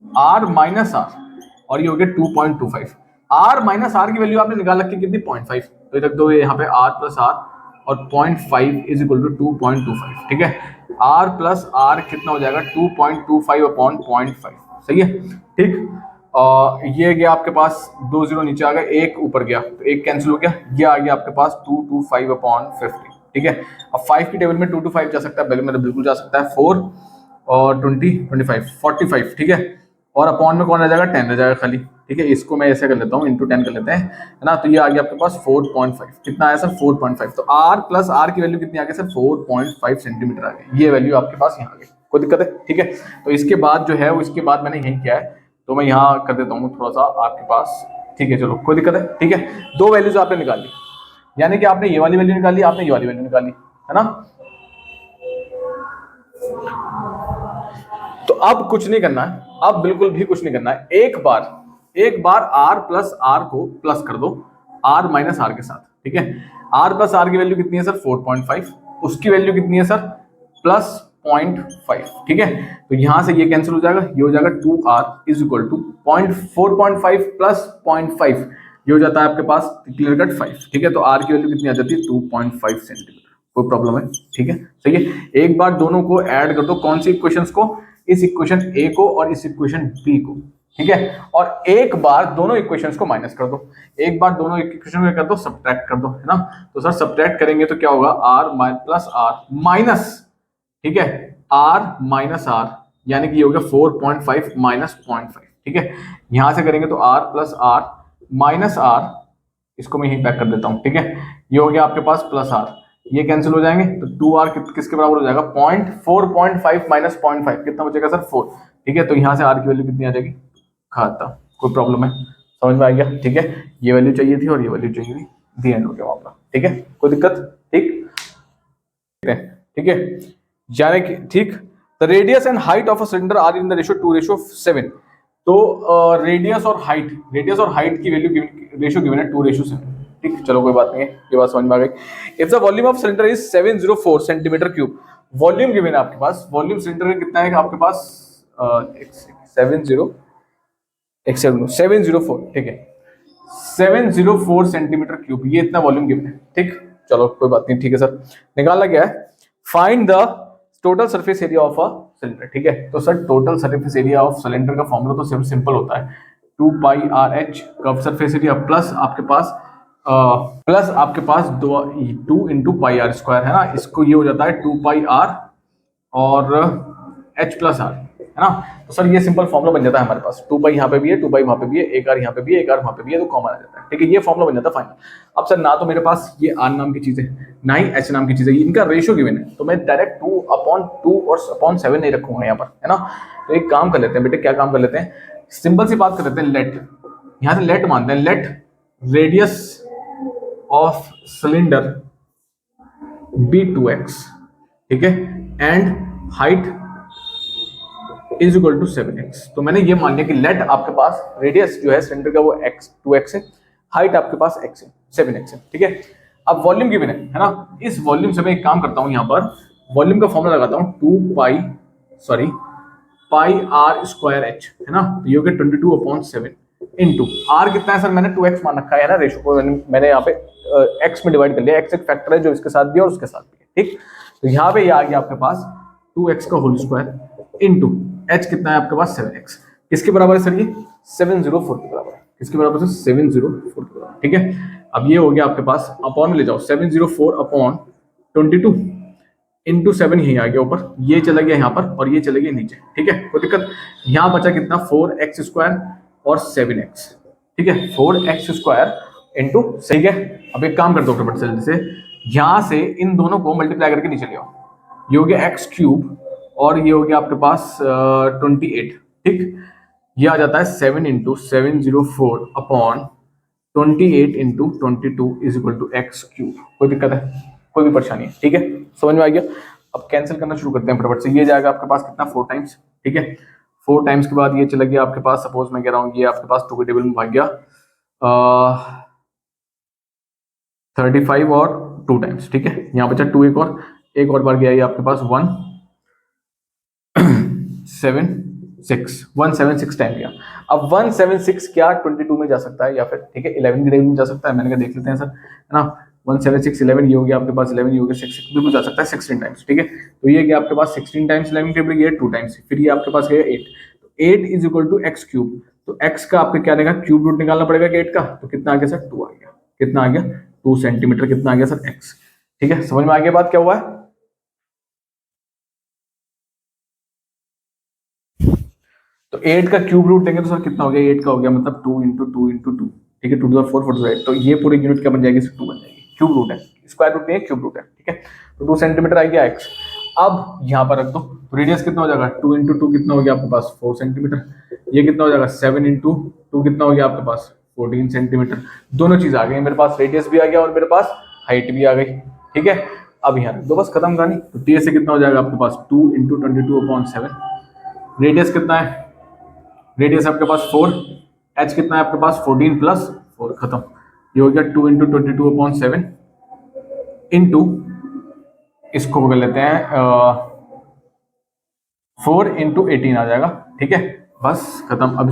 [SPEAKER 1] R minus R, और ये हो गया 2.25। आर माइनस आर की वैल्यू आपने निकाल रखी कितनी 0.5, तो रख दो यहाँ पे आर प्लस आर और 0.5 इज इक्वल टू 2.25, ठीक है। आर प्लस आर कितना हो जाएगा 2.25 अपॉन 0.5, सही है, ठीक। ये गया आपके पास 2 जीरो नीचे आ गया, एक ऊपर गया तो एक कैंसिल हो गया, ये आ गया आपके पास 225 अपॉन 50, ठीक है। अब 5 की टेबल में 2 to 5 जा सकता है, पहले मतलब बिल्कुल जा सकता है, 4 और 20 25 45, ठीक है। और अपॉन में कौन रह जाएगा 10 रह जाएगा खाली, ठीक है। इसको मैं ऐसे कर लेता हूँ, इंटू 10 कर लेते हैं, है ना। तो ये आ गया आपके पास 4.5, कितना आया सर 4.5, तो आर प्लस आर की वैल्यू कितनी आ गई सर 4.5 सेंटीमीटर आ गई, ये वैल्यू आपके पास यहाँ आ गई, कोई दिक्कत है, ठीक है। तो इसके बाद जो है वो इसके बाद मैंने यही किया है, तो मैं यहाँ कर देता हूँ थोड़ा सा आपके पास, ठीक है, चलो कोई दिक्कत है, ठीक है। दो वैल्यूज आपने निकाली, यानी कि आपने ये वाली वैल्यू निकाली, आपने ये वाली वैल्यू निकाली, है ना। तो अब कुछ नहीं करना है, अब बिल्कुल भी कुछ नहीं करना है, एक बार आर प्लस आर को प्लस कर दो आर माइनस आर के साथ, ठीक है। आर प्लस आर की वैल्यू कितनी है सर 4.5, उसकी वैल्यू कितनी है सर प्लस 0.5, ठीक है। तो यहां से ये कैंसिल हो जाएगा, ये हो जाएगा 2r is equal to 4.5 plus 0.5, ये हो जाता है आपके पास क्लियर कट 5, ठीक है। तो आर की वैल्यू कितनी आ जाती है 2.5 सेंटीमीटर, कोई प्रॉब्लम है, ठीक है, सही है। एक बार दोनों को ऐड कर दो, कौन सी इक्वेशंस को, इस इक्वेशन ए को और इस इक्वेशन बी को, ठीक है। और एक बार दोनों इक्वेशंस को माइनस कर दो, एक बार दोनों इक्वेशन को कर दो सब्ट्रैक्ट कर दो, है ना। तो सर सब्ट्रैक्ट करेंगे तो क्या होगा आर प्लस आर माइनस, ठीक है, आर माइनस आर, यानी कि ये हो गया 4.5 माइनस 0.5, ठीक है। यहां से करेंगे तो R plus R minus R, इसको मैं यहीं पैक कर देता हूं, ठीक है। ये हो गया आपके पास प्लस आर, ये कैंसिल हो जाएंगे तो 2r किसके बराबर हो जाएगा 4.5 माइनस 0.5, कितना बचेगा सर 4, ठीक है। तो यहाँ से r की वैल्यू कितनी आ जाएगी, खाता, कोई प्रॉब्लम है, समझ में आ गया, ठीक है। ये वैल्यू चाहिए थी और ये वैल्यू चाहिए थी, दी एंड हो गया वहां पर, ठीक है, कोई दिक्कत, ठीक है। यानी कि ठीक, the radius and height of a cylinder are in the ratio 2:7, तो रेडियस और हाइट की वैल्यू रेशियो गिवन है 2:7, ठीक, चलो कोई बात नहीं है, ये बात समझ में आ गई। If the volume of cylinder is 704 centimetre cube, volume given है आपके पास, वॉल्यूम सिलेंडर का कितना है आपके पास 704, ठीक है, 704 सेंटीमीटर क्यूब, ये इतना वॉल्यूम गिवन है, ठीक, चलो कोई बात नहीं, ठीक है सर। निकालना क्या है, find the total surface area of a cylinder, ठीक है। तो sir total surface area of cylinder का फॉर्मूला तो सिंपल होता है 2πRh curve surface area plus आपके पास 2 इंटू पाई आर स्क्वायर, है ना। इसको ये हो जाता है 2πR और h प्लस आर, है ना। तो सर ये सिंपल फॉर्मूला बन जाता है हमारे पास, 2 पाई यहाँ पे भी है, 2 पाई वहां पे भी है, एक आर यहाँ पे भी है, एक आर वहां पे भी है, तो कॉमन आ जाता है, ठीक है। ये फॉर्मूला बन जाता है फाइनल। अब सर ना तो मेरे पास ये आर नाम की चीज है ना ही एच नाम की चीज है, इनका रेशियो गिवन है, तो मैं डायरेक्ट 2/2 और 7 नहीं रखूंगा यहाँ पर, है ना। तो एक काम कर लेते हैं बेटे, क्या काम कर लेते हैं, सिंपल सी बात कर लेते हैं, लेट, यहाँ से लेट मानते हैं, let radius of cylinder be 2x, ठीक है, and height is equal to 7x। तो मैंने ये मान लिया कि लेट आपके पास रेडियस जो है सिलेंडर का वो 2x है, हाइट आपके पास x है 7x है, ठीक है। अब वॉल्यूम गिवन है ना, इस वॉल्यूम से मैं एक काम करता हूं, यहाँ पर वॉल्यूम का फॉर्मूला लगाता हूं 2 पाई r स्क्वायर h, है ना। तो ये हो गया 22/7 इंटू r कितना है सर, मैंने 2x मान रखा है ना, रेशो को मैंने यहाँ पे x में डिवाइड कर लिया, x एक फैक्टर है जो इसके साथ भी है और उसके साथ भी है, ठीक। तो यहाँ पे ये आ गया आपके पास 2x का होल स्क्वायर इंटू h कितना है आपके पास 7x, किसके बराबर है सर ये 704 के बराबर है, किसके बराबर है 704 के बराबर, ठीक है। अब ये हो गया आपके पास, अपॉन में ले जाओ 704 अपॉन 22 इंटू 7, यही आ गया ऊपर, ये चला गया यहाँ पर और ये चला गया नीचे, ठीक है, कोई दिक्कत। यहाँ बचा कितना 4x स्क्वायर और 7x, ठीक है, 4x स्क्वायर इंटू, सही है। अब एक काम कर दो फटाफट जल्दी से, यहाँ से इन दोनों को मल्टीप्लाई करके नीचे ले आओ, ये हो गया x क्यूब और ये हो गया आपके पास 28, ठीक। ये आ जाता है 7 into 704 upon 28 into 22 is equal to X cube. कोई दिक्कत है, कोई भी परेशानी है, ठीक है, समझ में आ गया। अब कैंसिल करना शुरू करते हैं फटाफट से, ये जाएगा आपके पास कितना 4 टाइम्स, ठीक है। 4 टाइम्स के बाद ये चला गया आपके पास, सपोज मैं कह रहा हूँ ये आपके पास 2 के टेबल में भाग गया 35 और 2 टाइम्स, ठीक है। यहाँ बचा 2, एक और बार गया ये आपके पास 1 7 176 टाइम किया। अब 176 क्या 22 में जा सकता है या फिर ठीक है 11 की टेबल में जा सकता है, मैंने कहा देख लेते हैं सर, है ना। 176 11 ये हो गया आपके पास, 11 ये हो गया 6 बिल्कुल जा सकता है 16 टाइम्स, ठीक है। तो ये गया आपके पास 16 टाइम्स 11 टेबल, ये 2 टाइम्स, फिर ये आपके पास गया 8, तो 8 is equal to X cube. तो x का आपका क्या देगा, क्यूब रूट निकालना पड़ेगा 8 का, तो कितना आ गया सर 2 आ गया, कितना आ गया 2 सेंटीमीटर, कितना आ गया सर x, ठीक है। समझ में आ गया बात क्या हुआ है। तो 8 का क्यूब रूट लेंगे तो सर कितना हो गया, 8 का हो गया मतलब 2 इंटू 2 इंटू 2, ठीक है, 2 टू 4 4 8, तो ये पूरी यूनिट क्या बन जाएगी सर 2 बन जाएगी, क्यूब रूट है, स्क्वायर रूट नहीं है क्यूब रूट है, ठीक है। तो 2 सेंटीमीटर आ गया x। अब यहाँ पर रख दो, तो रेडियस कितना हो जाएगा 2 इंटू 2 कितना हो गया आपके पास 4 सेंटीमीटर, ये कितना हो जाएगा 7 इंटू 2 कितना हो गया आपके पास 14 सेंटीमीटर, दोनों चीज आ गई मेरे पास, रेडियस भी आ गया और मेरे पास हाइट भी आ गई, ठीक है। अब यहाँ रख दो बस, खत्म कहानी। तो टी से कितना हो जाएगा आपके पास 2 इंटू 22/7, रेडियस कितना है, रेडियस आपके पास 4, एच कितना है आपके पास 14 प्लस 4, खत्म। ये हो गया 2 इंटू 22/7 इंटू इसको कर लेते हैं 4 इंटू 18 आ जाएगा, ठीक है, बस खत्म। अब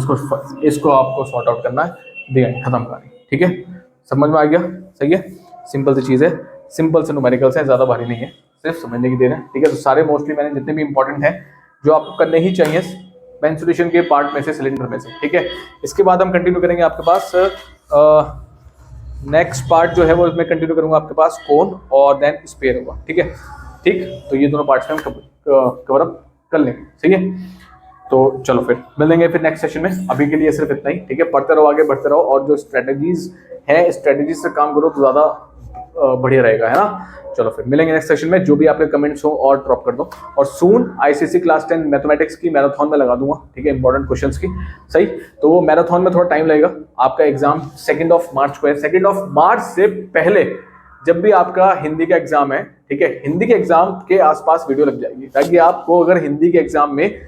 [SPEAKER 1] इसको आपको सॉर्ट आउट करना है, दिया खत्म कहानी, ठीक है। समझ में आ गया, सही है, सिंपल सी चीज़ है, सिंपल से न्यूमेरिकल्स है, ज़्यादा भारी नहीं है, सिर्फ समझने की देर है, ठीक है। तो सारे मोस्टली मैंने जितने भी इंपॉर्टेंट है जो आपको करने ही चाहिए मेंसुरेशन के पार्ट में से, सिलेंडर में से, ठीक है। इसके बाद हम कंटिन्यू करेंगे आपके पास नेक्स्ट पार्ट जो है वो मैं कंटिन्यू करूंगा आपके पास कोन और देन स्पेयर होगा, ठीक है, ठीक। तो ये दोनों पार्ट्स में हम कवर अप कर लेंगे, सही है। तो चलो फिर मिलेंगे फिर नेक्स्ट सेशन में, अभी के लिए सिर्फ इतना ही, ठीक है। पढ़ते रहो, आगे बढ़ते रहो, और जो स्ट्रेटेजीज है स्ट्रेटेजीज से काम करो तो ज़्यादा बढ़िया रहेगा, है ना। चलो फिर मिलेंगे नेक्स्ट सेशन में, जो भी आपके कमेंट्स हो और ड्रॉप कर दो, और सून आईसीएसई क्लास 10 मैथमेटिक्स की मैराथन में लगा दूंगा, ठीक है, इंपॉर्टेंट क्वेश्चंस की, सही। तो वो मैराथन में थोड़ा टाइम लगेगा, आपका एग्जाम 2 मार्च को है, 2 मार्च से पहले जब भी आपका हिंदी का एग्जाम है, ठीक है, हिंदी के एग्जाम के आसपास वीडियो लग जाएगी, ताकि आपको अगर हिंदी के एग्जाम में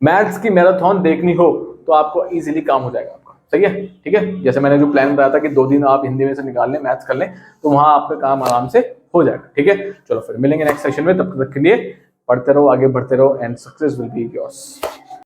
[SPEAKER 1] मैथ्स की मैराथन देखनी हो तो आपको इजीली काम हो जाएगा आपका, सही है, ठीक है। जैसे मैंने जो प्लान बताया था कि 2 दिन आप हिंदी में से निकाल लें, मैथ्स कर लें, तो वहां आपका काम आराम से हो जाएगा, ठीक है। चलो फिर मिलेंगे नेक्स्ट सेशन में, तब तक के लिए पढ़ते रहो, आगे बढ़ते रहो, and success will be yours.